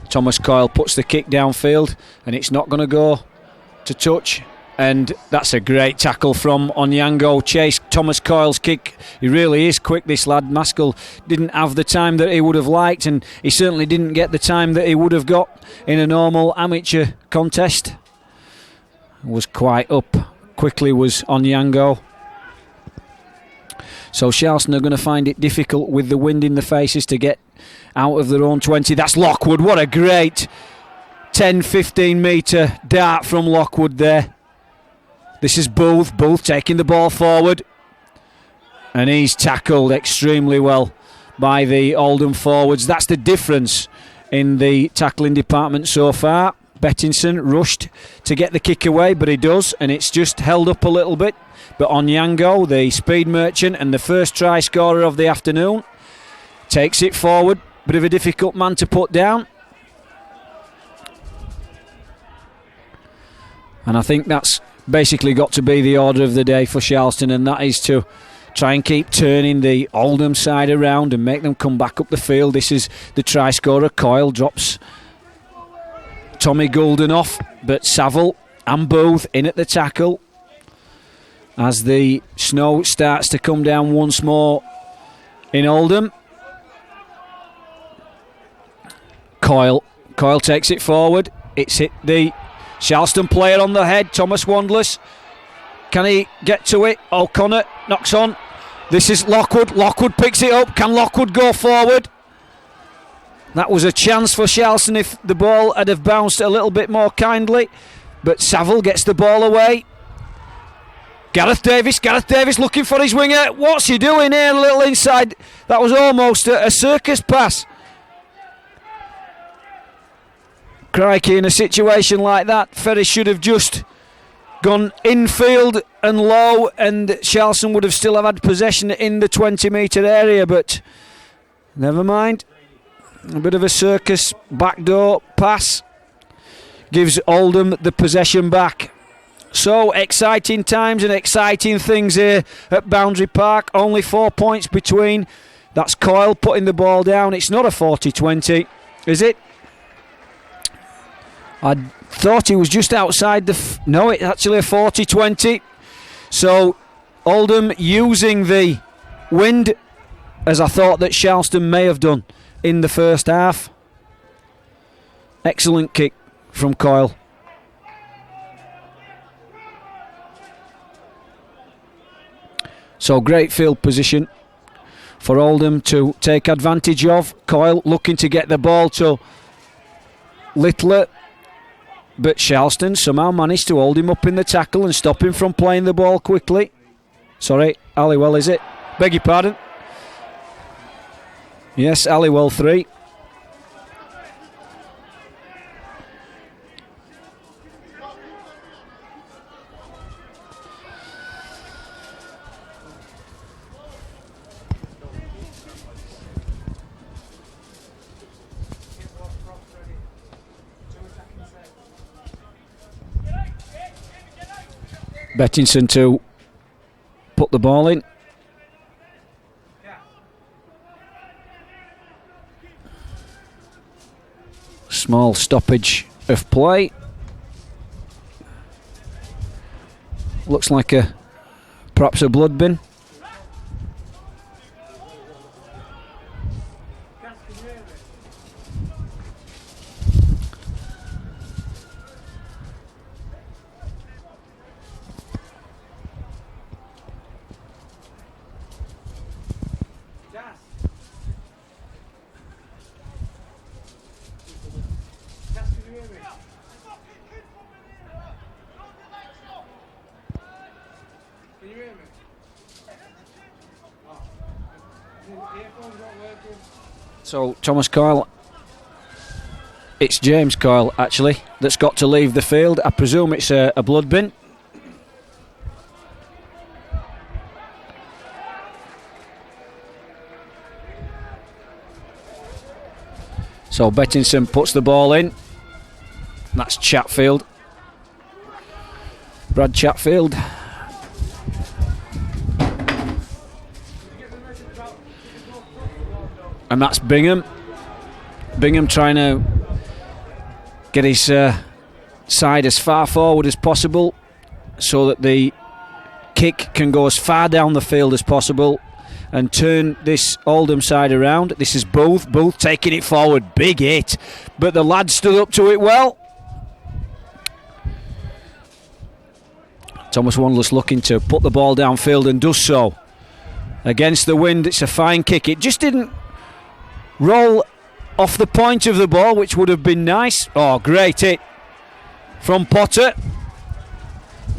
Thomas Coyle puts the kick downfield, and it's not going to go to touch, and that's a great tackle from Onyango. Chased Thomas Coyle's kick. He really is quick, this lad. Maskell didn't have the time that he would have liked, and he certainly didn't get the time that he would have got in a normal amateur contest. Was quite up quickly was Onyango. So Sharlston are going to find it difficult with the wind in the faces to get out of their own 20. That's Lockwood. What a great 10-15 metre dart from Lockwood there. This is Booth. Booth taking the ball forward, and he's tackled extremely well by the Oldham forwards. That's the difference in the tackling department so far. Bettinson rushed to get the kick away, but he does, and it's just held up a little bit. But Onyango, the speed merchant and the first try scorer of the afternoon, takes it forward. Bit of a difficult man to put down. And I think that's basically got to be the order of the day for Sharlston, and that is to try and keep turning the Oldham side around and make them come back up the field. This is the try scorer. Coyle drops Tommy Goulden off, but Saville and Booth in at the tackle. as the snow starts to come down once more in Oldham. Coyle takes it forward. It's hit the Sharlston player on the head, Thomas Wandless. Can he get to it? O'Connor knocks on. This is Lockwood. Lockwood picks it up. Can Lockwood go forward? That was a chance for Sharlston if the ball had have bounced a little bit more kindly. But Saville gets the ball away. Gareth Davis looking for his winger. What's he doing here? A little inside. That was almost a circus pass. Crikey, in a situation like that, Ferry should have just gone infield and low, and Sharlston would have still have had possession in the 20-metre area, but never mind. A bit of a circus backdoor pass gives Oldham the possession back. So exciting times and exciting things here at Boundary Park. Only 4 points between. That's Coyle putting the ball down. It's not a 40-20, is it? I thought he was just outside the... no, it's actually a 40-20. So Oldham using the wind, as I thought that Sharlston may have done in the first half. Excellent kick from Coyle. So great field position for Oldham to take advantage of. Coyle looking to get the ball to Littler, but Sharlston somehow managed to hold him up in the tackle and stop him from playing the ball quickly. Sorry, Halliwell, is it? Beg your pardon. Yes, Halliwell 3. Bettinson to put the ball in. Small stoppage of play. Looks like perhaps a blood bin. So Thomas Coyle, it's James Coyle actually that's got to leave the field. I presume it's a blood bin. So Bettinson puts the ball in. That's Chatfield. Brad Chatfield. And that's Bingham. Bingham trying to get his side as far forward as possible so that the kick can go as far down the field as possible and turn this Oldham side around. This is Booth taking it forward. Big hit. But the lad stood up to it well. Thomas Wandless looking to put the ball downfield and does so. Against the wind, it's a fine kick. It just didn't roll off the point of the ball, which would have been nice. Oh, great hit from Potter.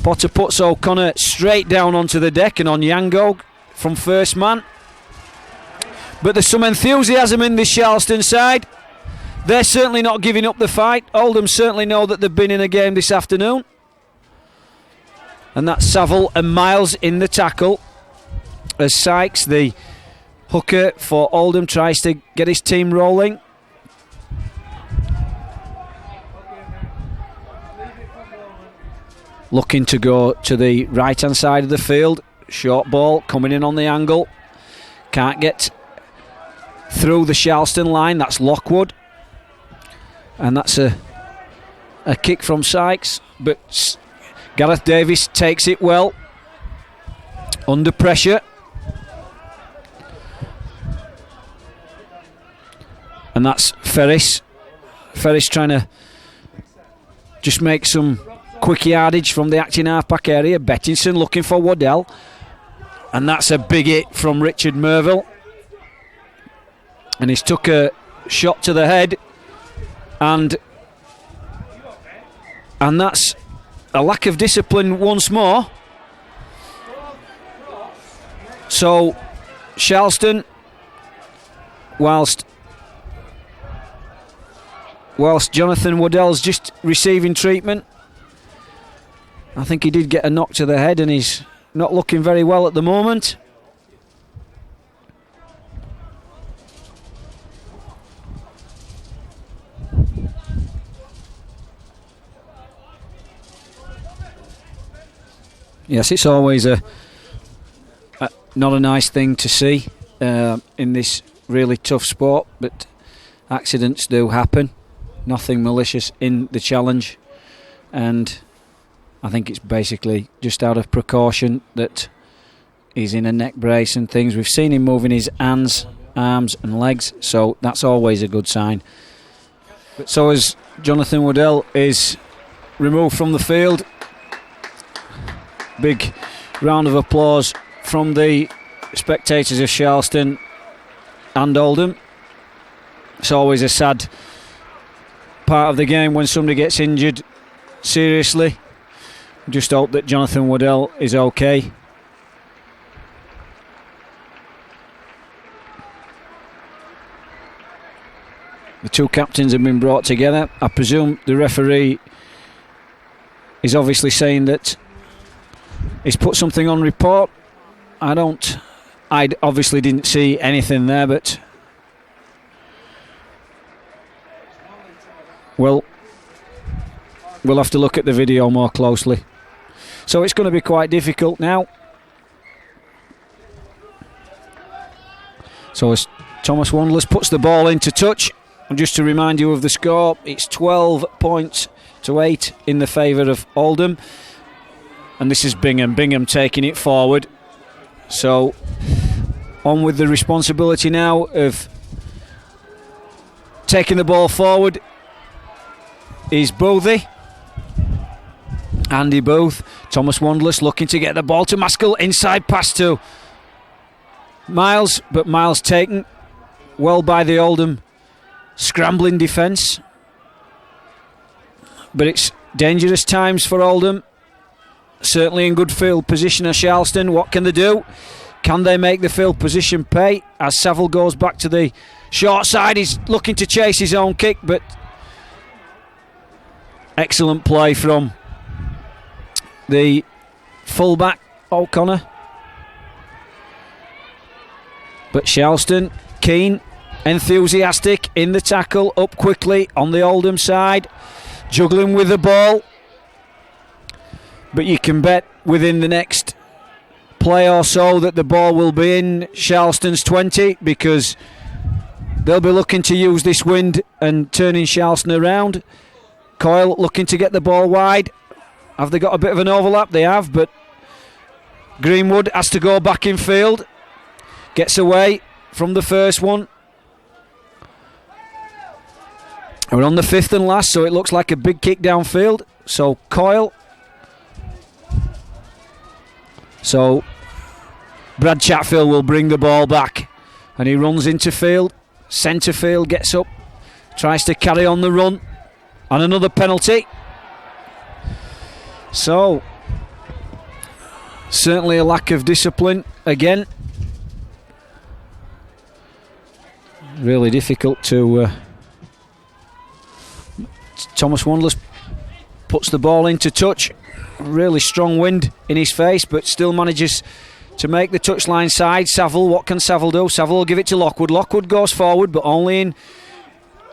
Potter puts O'Connor straight down onto the deck and on Yango from first man. But there's some enthusiasm in the Sharlston side. They're certainly not giving up the fight. Oldham certainly know that they've been in a game this afternoon. And that's Saville and Miles in the tackle as Sykes, the hooker for Oldham, tries to get his team rolling. Looking to go to the right hand side of the field. Short ball coming in on the angle. Can't get through the Sharlston line. That's Lockwood. And that's a kick from Sykes. But Gareth Davis takes it well. under pressure. And that's Ferris. Ferris trying to just make some quick yardage from the acting half-back area. Bettinson looking for Waddell. And that's a big hit from Richard Merville. And he's took a shot to the head. And that's a lack of discipline once more. So Sharlston, whilst Jonathan Waddell's just receiving treatment, I think he did get a knock to the head and he's not looking very well at the moment. Yes, it's always not a nice thing to see in this really tough sport, but accidents do happen. Nothing malicious in the challenge, and I think it's basically just out of precaution that he's in a neck brace and things. We've seen him moving his hands, arms and legs, so that's always a good sign. But so as Jonathan Waddell is removed from the field, big round of applause from the spectators of Sharlston and Oldham. It's always a sad part of the game when somebody gets injured seriously. Just hope that Jonathan Waddell is okay. The two captains have been brought together. I presume the referee is obviously saying that he's put something on report. I obviously didn't see anything there, but well, we'll have to look at the video more closely. So it's going to be quite difficult now. So as Thomas Wanderless puts the ball into touch, and just to remind you of the score, it's 12 points to 8 in the favour of Oldham. And this is Bingham. Bingham taking it forward. So on with the responsibility now of taking the ball forward is Boothie. Andy Booth. Thomas Wanderless looking to get the ball to Maskell. Inside pass to Miles, but Miles taken well by the Oldham scrambling defence. But it's dangerous times for Oldham. Certainly in good field position of Sharlston. What can they do? Can they make the field position pay? As Saville goes back to the short side, he's looking to chase his own kick, but excellent play from the fullback O'Connor. But Sharlston, keen, enthusiastic in the tackle, up quickly on the Oldham side, juggling with the ball. But you can bet within the next play or so that the ball will be in Sharlston's 20, because they'll be looking to use this wind and turning Sharlston around. Coyle looking to get the ball wide. Have they got a bit of an overlap? They have, but Greenwood has to go back in field. Gets away from the first one. We're on the fifth and last, so it looks like a big kick downfield. So Coyle. So Brad Chatfield will bring the ball back, and he runs into field. Centre field gets up, tries to carry on the run, and another penalty. So certainly a lack of discipline again. Really difficult to Thomas Wanderless puts the ball into touch. Really strong wind in his face, but still manages to make the touchline side. Saville, what can Saville do? Saville will give it to Lockwood. Lockwood goes forward, but only in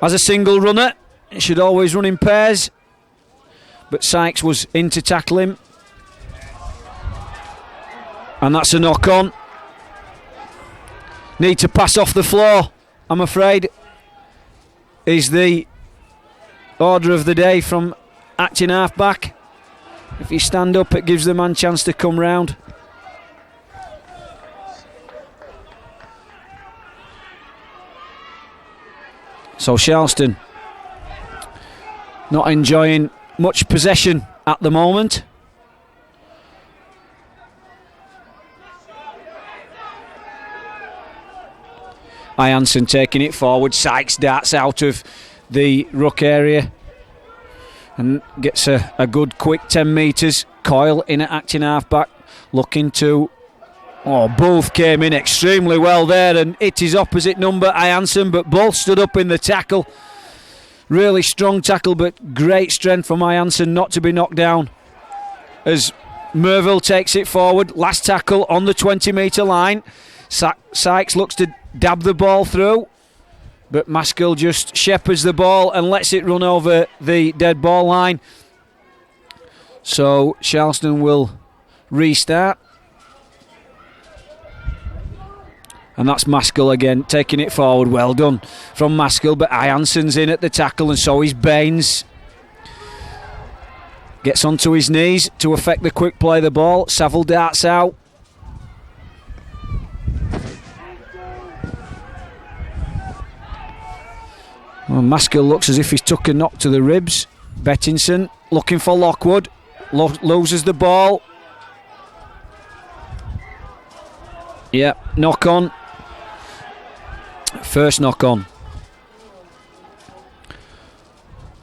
as a single runner. It should always run in pairs, but Sykes was in to tackle him, and that's a knock on. Need to pass off the floor, I'm afraid, is the order of the day from acting half back. If you stand up, it gives the man chance to come round. So Sharlston not enjoying much possession at the moment. Ianson taking it forward. Sykes darts out of the ruck area and gets a good quick 10 metres. Coyle in at acting half-back, looking to... Oh, both came in extremely well there and hit his opposite number, Ianson, but both stood up in the tackle. Really strong tackle, but great strength from Ianson not to be knocked down. As Merville takes it forward, last tackle on the 20-metre line. Sykes looks to dab the ball through, but Maskell just shepherds the ball and lets it run over the dead ball line. So Sharlston will restart. And that's Maskell again, taking it forward. Well done from Maskell, but Ianson's in at the tackle and so is Baines. Gets onto his knees to affect the quick play of the ball. Saville darts out. Well, Maskell looks as if he's took a knock to the ribs. Bettinson looking for Lockwood. Loses the ball. Yep, knock on. First knock on.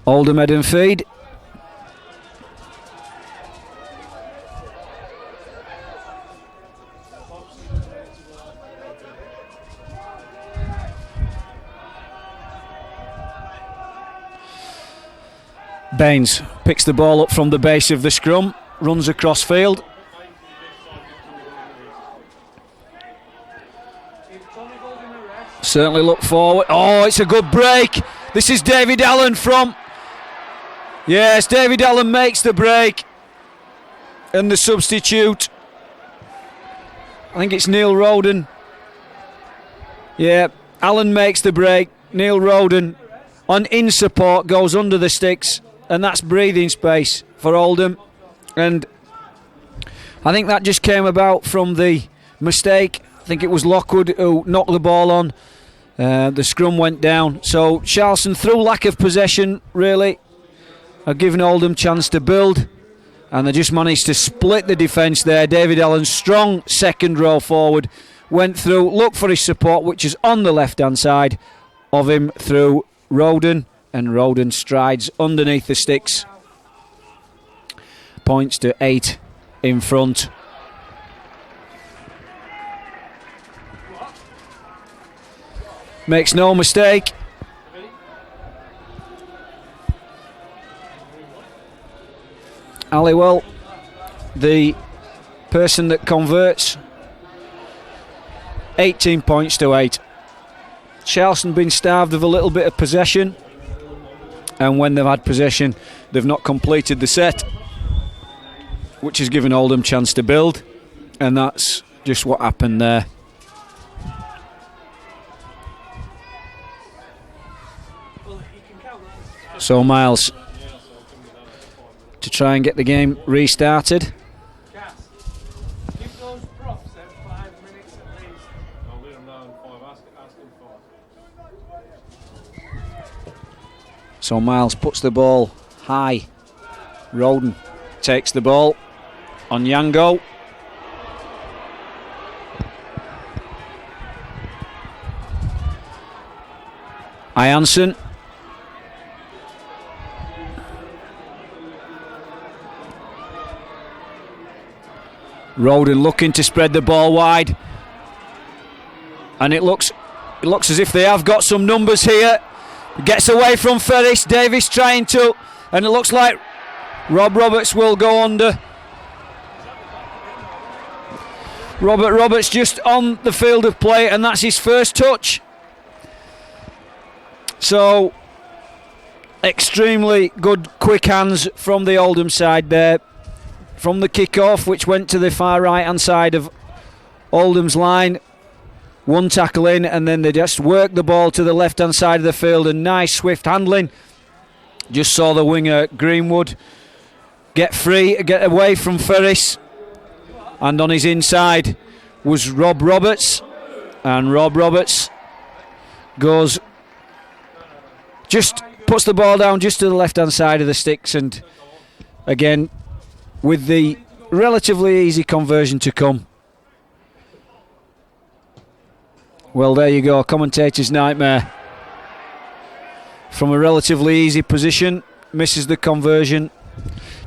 Oldham head and feed. Baines picks the ball up from the base of the scrum, runs across field. Certainly look forward. Oh, it's a good break. This is David Allen from... Yes, David Allen makes the break. And the substitute, I think it's Neil Roden. Yeah, Allen makes the break. Neil Roden on in support goes under the sticks, and that's breathing space for Oldham. And I think that just came about from the mistake. I think it was Lockwood who knocked the ball on. The scrum went down. So Sharlston, through lack of possession, really, are giving Oldham chance to build. And they just managed to split the defence there. David Allen, strong second row forward, went through, looked for his support, which is on the left-hand side of him through Roden. And Roden strides underneath the sticks. Points to 8 in front. Makes no mistake. Halliwell, the person that converts. 18 points to 8. Sharlston been starved of a little bit of possession, and when they've had possession they've not completed the set, which has given Oldham chance to build, and that's just what happened there. So Miles to try and get the game restarted. So Miles puts the ball high. Roden takes the ball on Yango. Ianson. Roden looking to spread the ball wide, and it looks as if they have got some numbers here. Gets away from Ferris. Davis trying to, and it looks like Rob Roberts will go under. Robert Roberts just on the field of play, and that's his first touch. So extremely good quick hands from the Oldham side there. From the kick-off, which went to the far right-hand side of Oldham's line. One tackle in, and then they just worked the ball to the left-hand side of the field, and nice swift handling. Just saw the winger Greenwood get free, get away from Ferris, and on his inside was Rob Roberts, and Rob Roberts goes just puts the ball down just to the left-hand side of the sticks, and again, with the relatively easy conversion to come. Well, there you go, commentator's nightmare. From a relatively easy position, misses the conversion.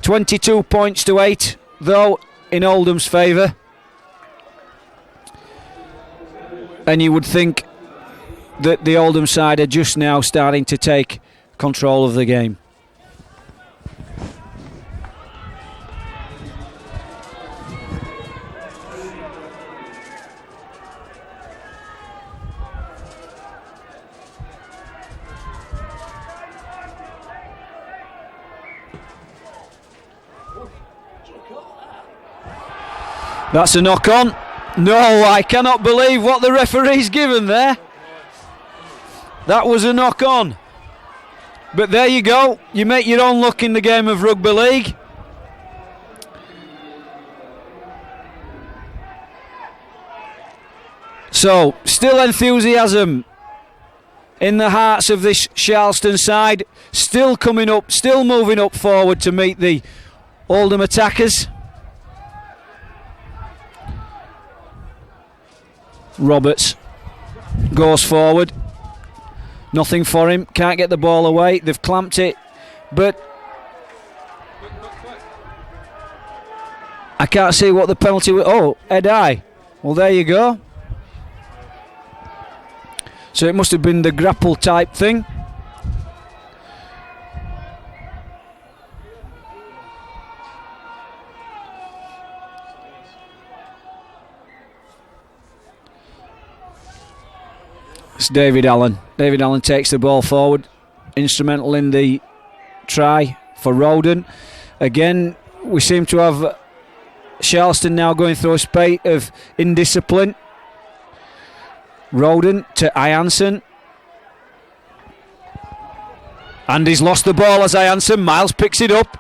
22 points to 8, though, in Oldham's favour. And you would think that the Oldham side are just now starting to take control of the game. That's a knock on. No, I cannot believe what the referee's given there. That was a knock on. But there you go. You make your own luck in the game of rugby league. So, still enthusiasm in the hearts of this Sharlston side. Still coming up, still moving up forward to meet the Oldham attackers. Roberts goes forward. Nothing for him. Can't get the ball away. They've clamped it. But I can't see what the penalty was. Oh, head high. Well, there you go. So it must have been the grapple type thing. It's David Allen. David Allen takes the ball forward. Instrumental in the try for Roden. Again, we seem to have Sharlston now going through a spate of indiscipline. Roden to Ianson. And he's lost the ball as Ianson. Miles picks it up.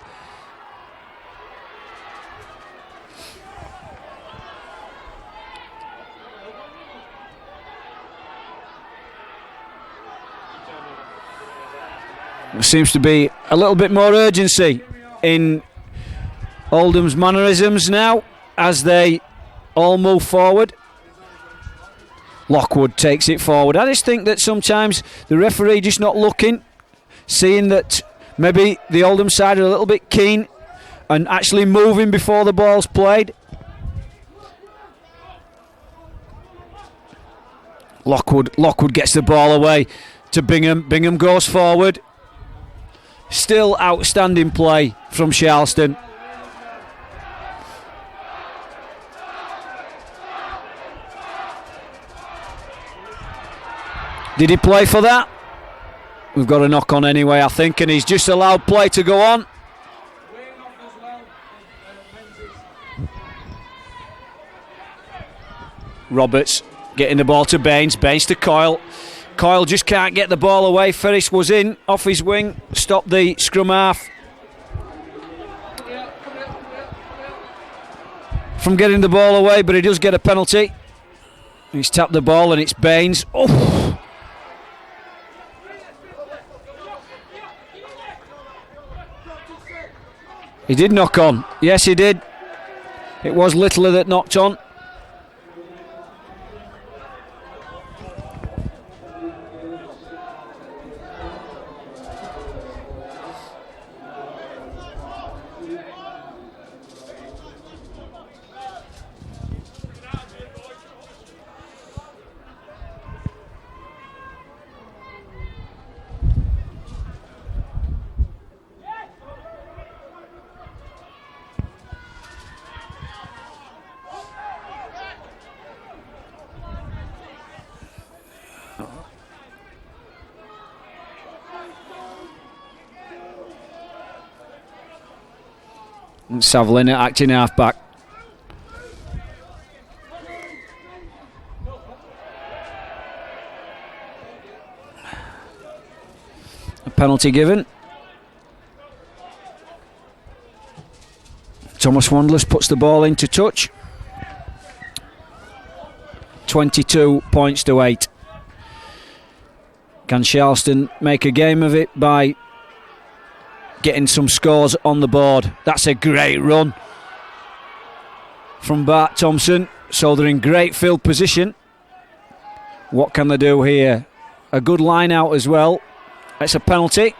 There seems to be a little bit more urgency in Oldham's mannerisms now as they all move forward. Lockwood takes it forward. I just think that sometimes the referee just not looking, seeing that maybe the Oldham side are a little bit keen and actually moving before the ball's played. Lockwood gets the ball away to Bingham. Bingham goes forward. Still outstanding play from Sharlston. Did he play for that? We've got a knock on anyway, I think, and he's just allowed play to go on. Roberts getting the ball to Baines. Baines to Coyle. Coyle just can't get the ball away. Ferris was in, off his wing, stopped the scrum half from getting the ball away, but he does get a penalty. He's tapped the ball and it's Baines. Oh! He did knock on. Yes, he did. It was Littler that knocked on. Savlin acting half-back. A penalty given. Thomas Wandless puts the ball into touch. 22 points to 8. Can Sharlston make a game of it by getting some scores on the board? That's a great run from Bart Thompson. So they're in great field position. What can they do here? A good line out as well. It's a penalty.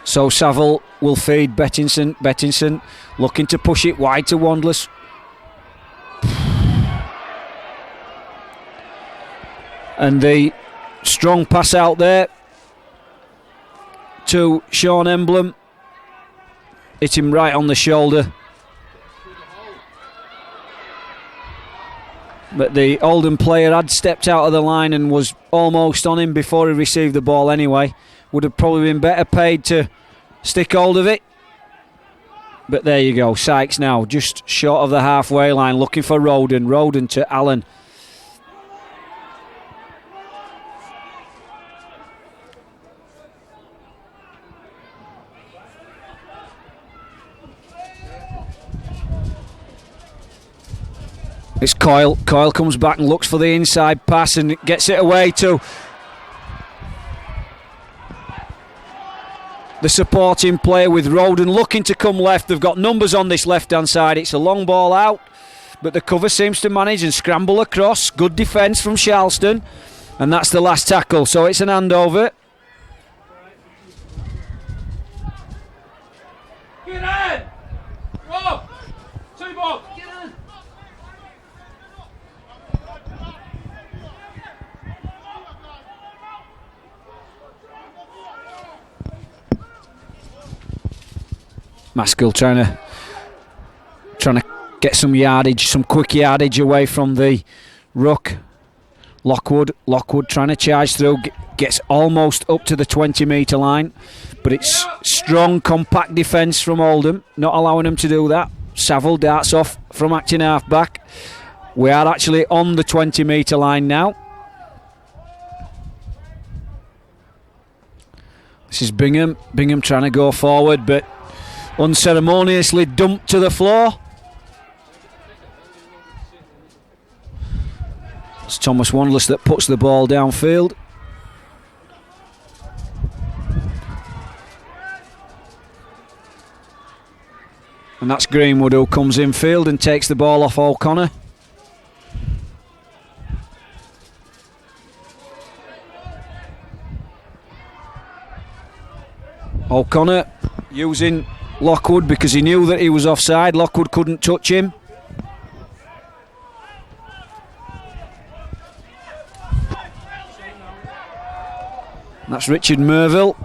So Saville will feed Bettinson. Bettinson looking to push it wide to Wanderers. And the strong pass out there to Sean Emblem. Hit him right on the shoulder. But the Oldham player had stepped out of the line and was almost on him before he received the ball anyway. Would have probably been better paid to stick hold of it. But there you go. Sykes now just short of the halfway line, looking for Roden. Roden to Allen. It's Coyle. Coyle comes back and looks for the inside pass and gets it away to the supporting player with Roden looking to come left. They've got numbers on this left-hand side. It's a long ball out, but the cover seems to manage and scramble across. Good defence from Sharlston, and that's the last tackle. So it's an handover. Get in! Rob! Two ball! Maskell trying to get some yardage, some quick yardage away from the ruck. Lockwood trying to charge through, gets almost up to the 20-metre line, but it's strong, compact defence from Oldham, not allowing them to do that. Saville darts off from acting half-back. We are actually on the 20-metre line now. This is Bingham. Bingham trying to go forward, but unceremoniously dumped to the floor. It's Thomas Wanderless that puts the ball downfield. And that's Greenwood who comes infield and takes the ball off O'Connor. O'Connor using Lockwood because he knew that he was offside. Lockwood couldn't touch him. That's Richard Merville.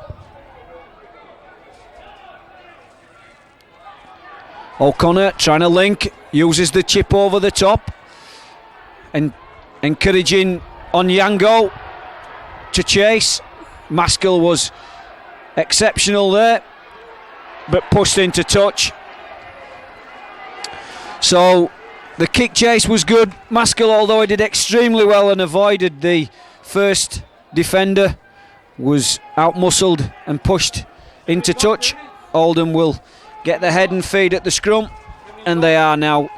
O'Connor trying to link, uses the chip over the top and encouraging Onyango to chase. Maskell was exceptional there, but pushed into touch. So the kick chase was good. Maskell, although he did extremely well and avoided the first defender, was out-muscled and pushed into touch. Oldham will get the head and feed at the scrum, and they are now,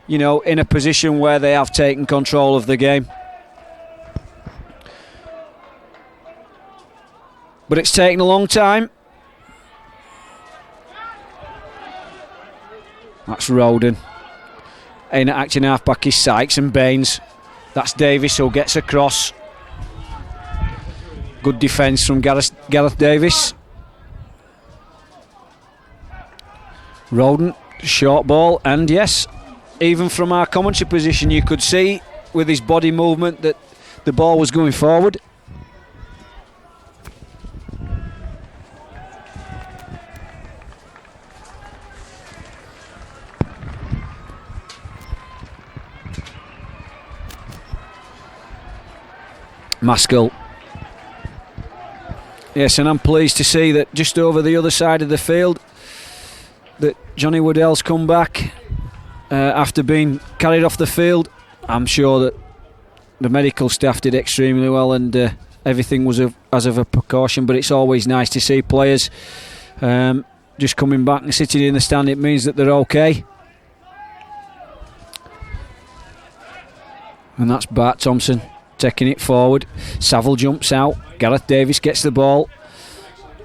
in a position where they have taken control of the game. But it's taken a long time. That's Roden. In acting half-back is Sykes and Baines. That's Davis who gets across. Good defence from Gareth Davis. Roden, short ball, and yes, even from our commentary position you could see with his body movement that the ball was going forward. Maskell. Yes, and I'm pleased to see that just over the other side of the field that Johnny Woodell's come back after being carried off the field. I'm sure that the medical staff did extremely well and everything was as of a precaution, but it's always nice to see players just coming back and sitting in the stand. It means that they're okay. And that's Bart Thompson taking it forward. Saville jumps out. Gareth Davis gets the ball,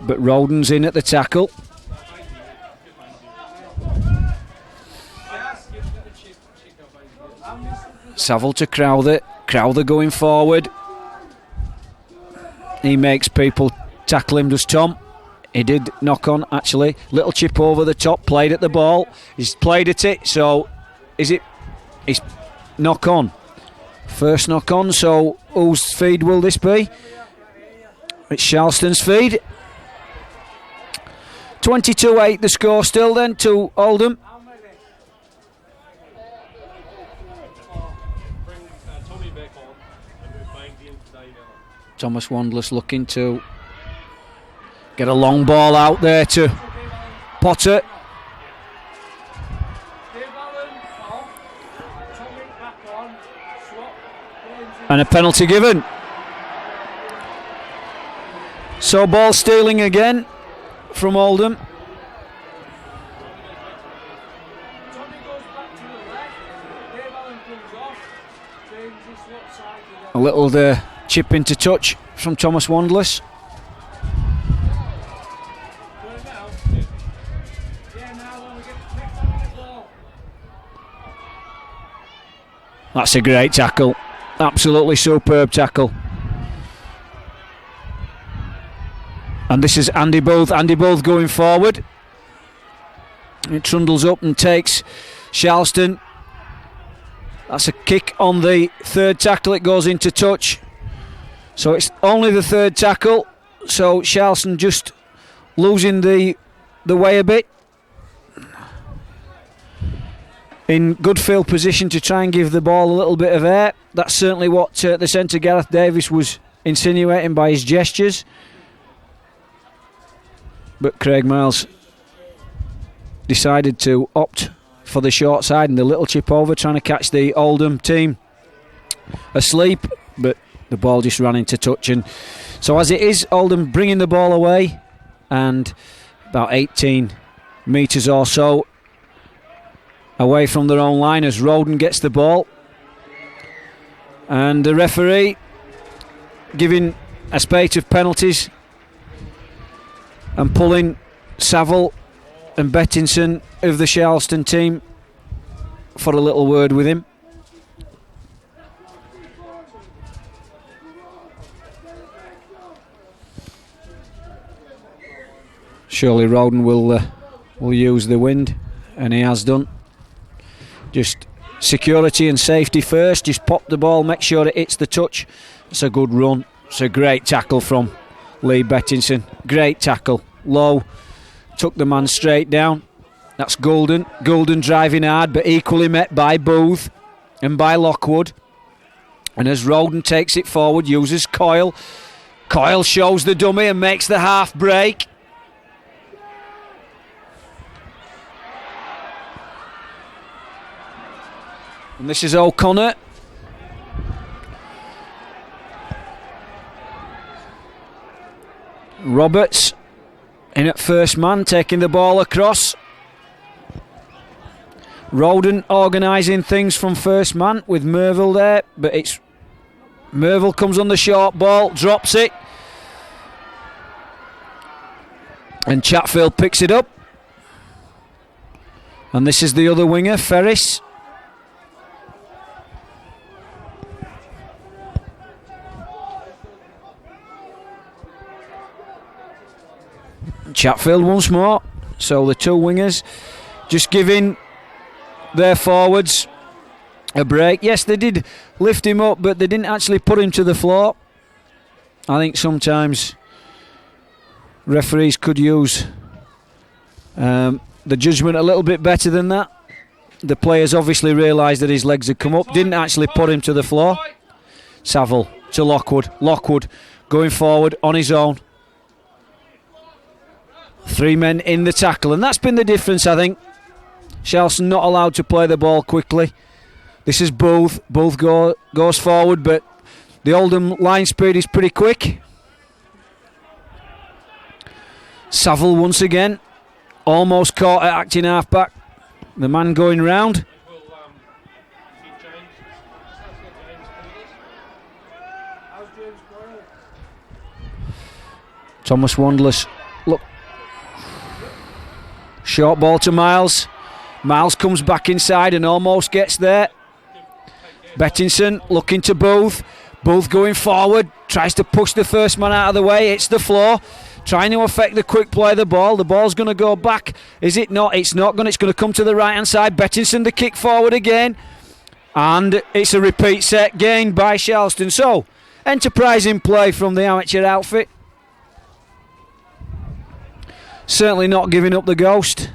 but Roden's in at the tackle. Saville to Crowther. Crowther going forward. He makes people tackle him, does Tom. He did knock on, actually. Little chip over the top, played at the ball. He's played at it, so is it? He's knock on. First knock on, so whose feed will this be? It's Sharlston's feed. 22-8 the score still then to Oldham. Thomas Wandless looking to get a long ball out there to Potter. And a penalty given. So ball stealing again from Oldham. A little chip into touch from Thomas Wandless. That's a great tackle. Absolutely superb tackle. And this is Andy Booth. Andy Booth going forward. It trundles up and takes Sharlston. That's a kick on the third tackle. It goes into touch. So it's only the third tackle. So Sharlston just losing the way a bit. In good field position to try and give the ball a little bit of air. That's certainly what the centre Gareth Davis was insinuating by his gestures. But Craig Miles decided to opt for the short side and the little chip over, trying to catch the Oldham team asleep, but the ball just ran into touch. And so as it is, Oldham bringing the ball away, and about 18 metres or so away from their own line as Roden gets the ball. And the referee giving a spate of penalties and pulling Saville and Bettinson of the Sharlston team for a little word with him. Surely Roden will use the wind, and he has done. Just security and safety first. Just pop the ball, make sure it hits the touch. It's a good run. It's a great tackle from Lee Bettinson. Great tackle. Low. Took the man straight down. That's Goulden. Goulden driving hard, but equally met by Booth and by Lockwood. And as Roden takes it forward, uses Coyle. Coyle shows the dummy and makes the half break. And this is O'Connor. Roberts in at first man, taking the ball across. Roden organising things from first man with Merville there, but it's Merville comes on the short ball, drops it, and Chatfield picks it up. And this is the other winger, Ferris. Chatfield once more. So the two wingers just giving their forwards a break. Yes, they did lift him up, but they didn't actually put him to the floor. I think sometimes referees could use the judgment a little bit better than that. The players obviously realised that his legs had come up, didn't actually put him to the floor. Saville to Lockwood. Lockwood going forward on his own. Three men in the tackle, and that's been the difference, I think. Sharlston not allowed to play the ball quickly. This is Booth. Booth goes forward, but the Oldham line speed is pretty quick. Saville once again, almost caught at acting half-back. The man going round. Thomas Wandless. Look. Short ball to Miles. Miles comes back inside and almost gets there. Bettinson looking to Booth. Booth going forward. Tries to push the first man out of the way. Hits the floor. Trying to affect the quick play of the ball. The ball's going to go back. Is it not? It's not going. It's going to come to the right hand side. Bettinson the kick forward again. And it's a repeat set gained by Sharlston. So, enterprising play from the amateur outfit. Certainly not giving up the ghost.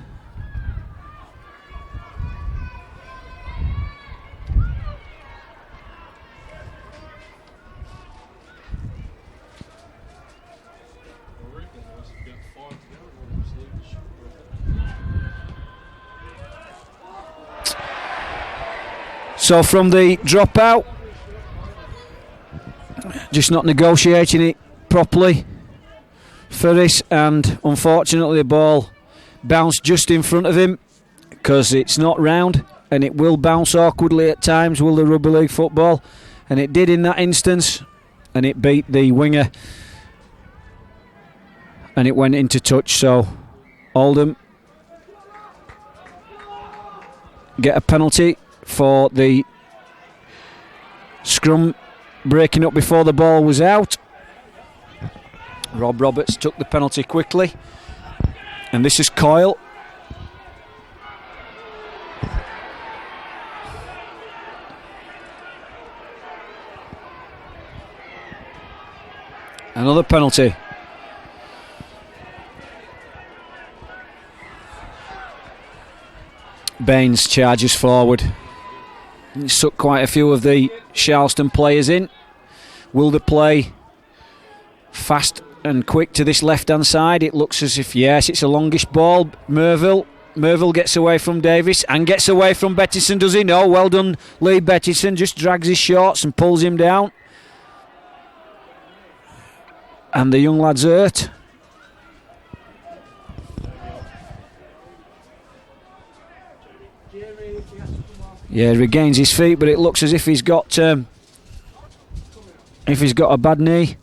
So from the dropout, just not negotiating it properly, Ferris, and unfortunately the ball bounced just in front of him because it's not round and it will bounce awkwardly at times, will the rugby league football, and it did in that instance, and it beat the winger and it went into touch. So Oldham get a penalty for the scrum breaking up before the ball was out. Rob Roberts took the penalty quickly, and this is Coyle. Another penalty. Baines charges forward. He sucked quite a few of the Sharlston players in. Will they play fast and quick to this left-hand side? It looks as if, yes, it's a longish ball. Merville gets away from Davis and gets away from Bettison, does he? No, well done Lee Bettison, just drags his shorts and pulls him down. And the young lad's hurt. Yeah, he regains his feet, but it looks as if he's got a bad knee,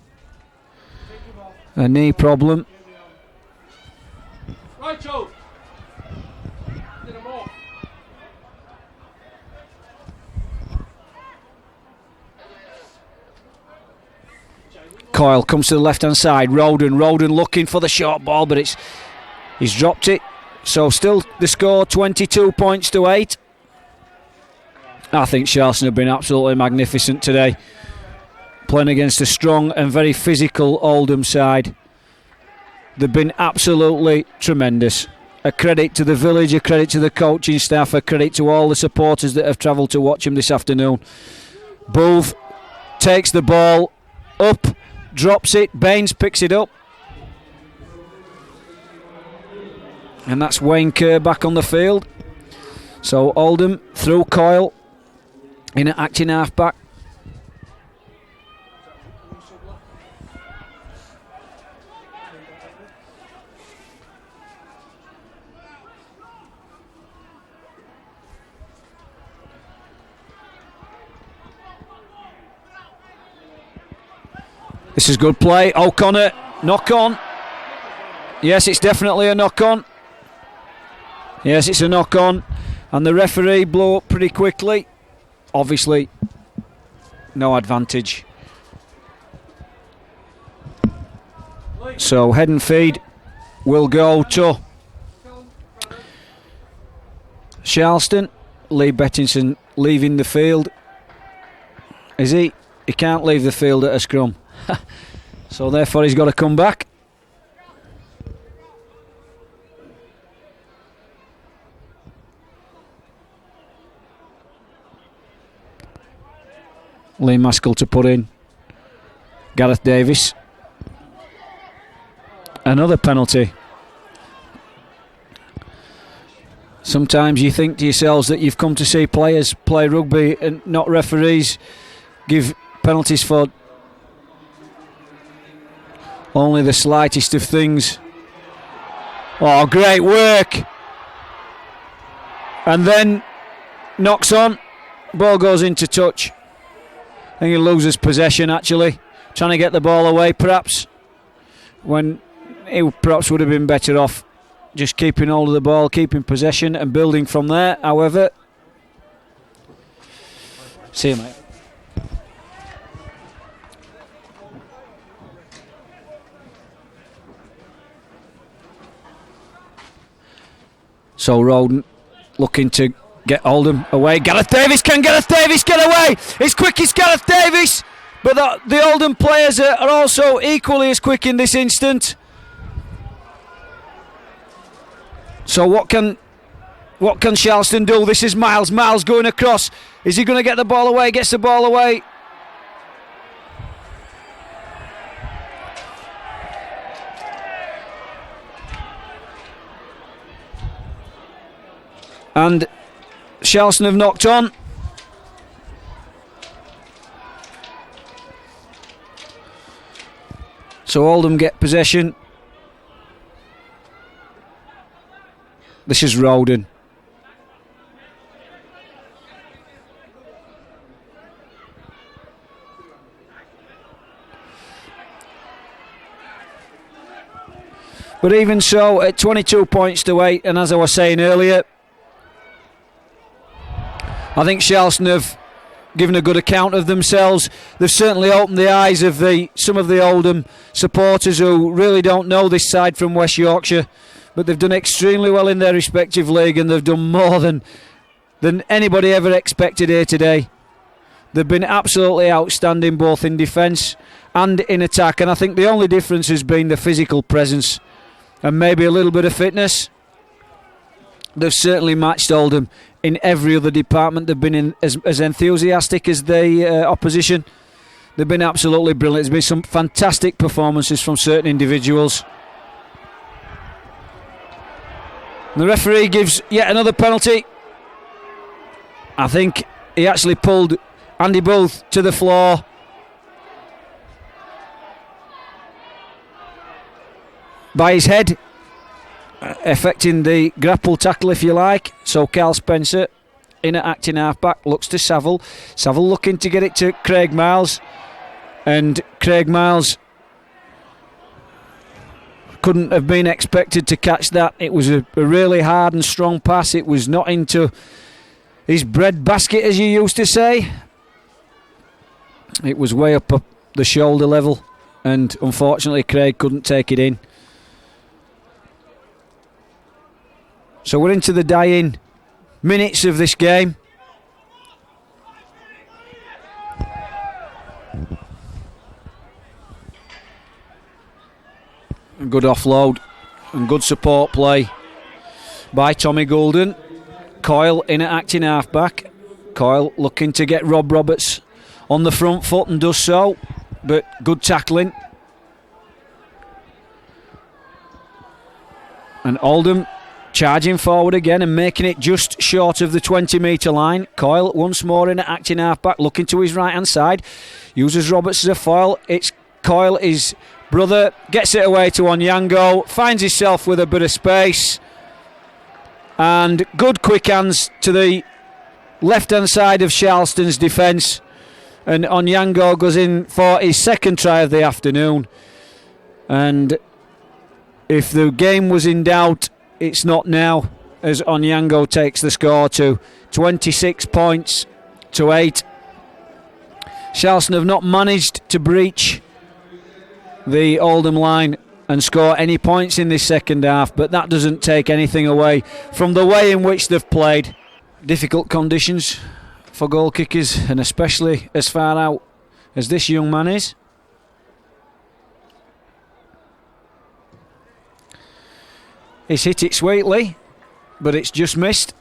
a knee problem. Right, Joe. Coyle comes to the left-hand side. Roden looking for the short ball, but he's dropped it. So still the score 22 points to 8. I think Sharlston have been absolutely magnificent today, playing against a strong and very physical Oldham side. They've been absolutely tremendous. A credit to the village, a credit to the coaching staff, a credit to all the supporters that have travelled to watch them this afternoon. Booth takes the ball up, drops it, Baines picks it up. And that's Wayne Kerr back on the field. So Oldham through Coyle in an acting half-back. This is good play. O'Connor, knock on. Yes, it's definitely a knock on. Yes, it's a knock on. And the referee blew up pretty quickly. Obviously, no advantage. So head and feed will go to Sharlston. Lee Bettinson leaving the field. Is he? He can't leave the field at a scrum. So therefore he's got to come back. Lee Maskell to put in. Gareth Davis. Another penalty. Sometimes you think to yourselves that you've come to see players play rugby and not referees give penalties for only the slightest of things. Oh, great work. And then knocks on. Ball goes into touch. I think he loses possession actually. Trying to get the ball away perhaps. when he perhaps would have been better off just keeping hold of the ball, keeping possession and building from there. However, see you, mate. So Roden looking to get Oldham away. Gareth Davies, can Gareth Davies get away? It's quick as Gareth Davies, but the Oldham players are also equally as quick in this instant. So what can Sharlston do? This is Miles. Miles going across. Is he going to get the ball away? Gets the ball away. And Sharlston have knocked on. So Oldham get possession. This is Roden. But even so, at 22 points to 8, and as I was saying earlier, I think Sharlston have given a good account of themselves. They've certainly opened the eyes of some of the Oldham supporters who really don't know this side from West Yorkshire, but they've done extremely well in their respective league, and they've done more than anybody ever expected here today. They've been absolutely outstanding both in defence and in attack, and I think the only difference has been the physical presence and maybe a little bit of fitness. They've certainly matched Oldham in every other department. They've been as enthusiastic as the opposition. They've been absolutely brilliant. There's been some fantastic performances from certain individuals. And the referee gives yet another penalty. I think he actually pulled Andy Booth to the floor. By his head, affecting the grapple tackle, if you like. So Carl Spencer, in at acting half-back, looks to Saville. Saville looking to get it to Craig Miles. And Craig Miles couldn't have been expected to catch that. It was a really hard and strong pass. It was not into his bread basket, as you used to say. It was way up the shoulder level, and unfortunately Craig couldn't take it in. So we're into the dying minutes of this game. A good offload and good support play by Tommy Goulden. Coyle in at acting half-back. Coyle looking to get Rob Roberts on the front foot and does so, but good tackling. And Oldham charging forward again and making it just short of the 20-metre line. Coyle once more in at acting half-back, looking to his right-hand side. Uses Roberts as a foil. It's Coyle, his brother, gets it away to Onyango. Finds himself with a bit of space. And good quick hands to the left-hand side of Sharlston's defence. And Onyango goes in for his second try of the afternoon. And if the game was in doubt, it's not now, as Onyango takes the score to 26 points to 8. Sharlston have not managed to breach the Oldham line and score any points in this second half, but that doesn't take anything away from the way in which they've played. Difficult conditions for goal kickers, and especially as far out as this young man is. He's hit it sweetly, but it's just missed.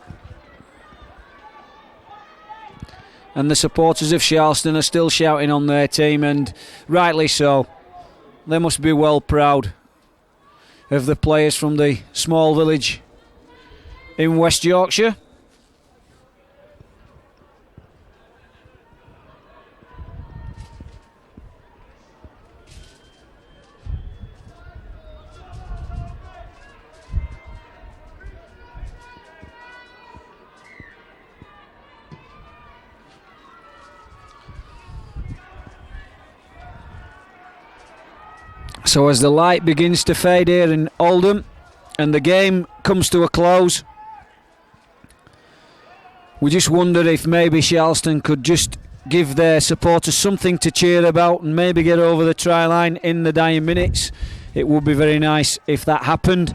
And the supporters of Sharlston are still shouting on their team, and rightly so. They must be well proud of the players from the small village in West Yorkshire. So as the light begins to fade here in Oldham and the game comes to a close, we just wonder if maybe Sharlston could just give their supporters something to cheer about and maybe get over the try line in the dying minutes. It would be very nice if that happened.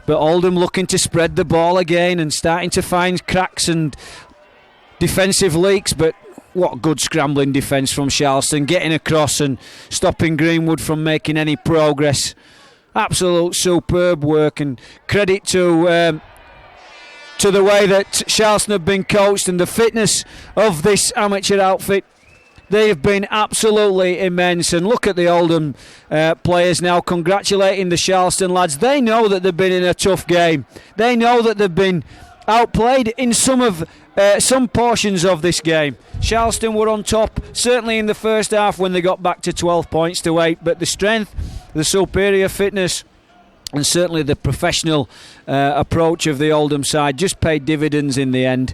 But Oldham looking to spread the ball again and starting to find cracks and defensive leaks, but what good scrambling defence from Sharlston, getting across and stopping Greenwood from making any progress. Absolute superb work, and credit to the way that Sharlston have been coached and the fitness of this amateur outfit. They have been absolutely immense, and look at the Oldham players now congratulating the Sharlston lads. They know that they've been in a tough game. They know that they've been outplayed in some portions of this game. Sharlston were on top, certainly in the first half when they got back to 12 points to 8, but the strength, the superior fitness and certainly the professional approach of the Oldham side just paid dividends in the end.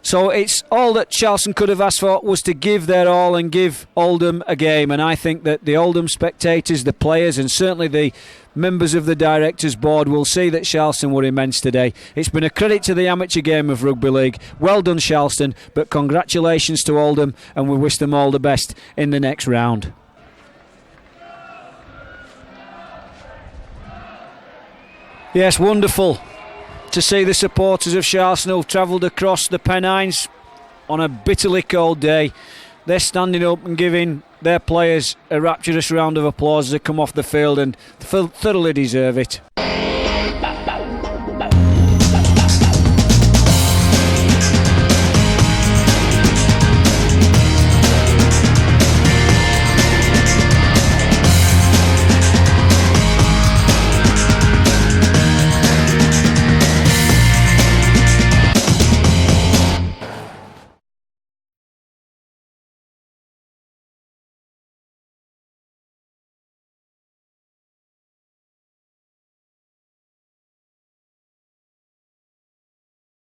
So it's all that Sharlston could have asked for was to give their all and give Oldham a game, and I think that the Oldham spectators, the players and certainly the members of the directors board will see that Sharlston were immense today. It's been a credit to the amateur game of rugby league. Well done Sharlston, but congratulations to Oldham, and we wish them all the best in the next round. Yes, wonderful to see the supporters of Sharlston who've travelled across the Pennines on a bitterly cold day. They're standing up and giving their players a rapturous round of applause as they come off the field, and thoroughly deserve it.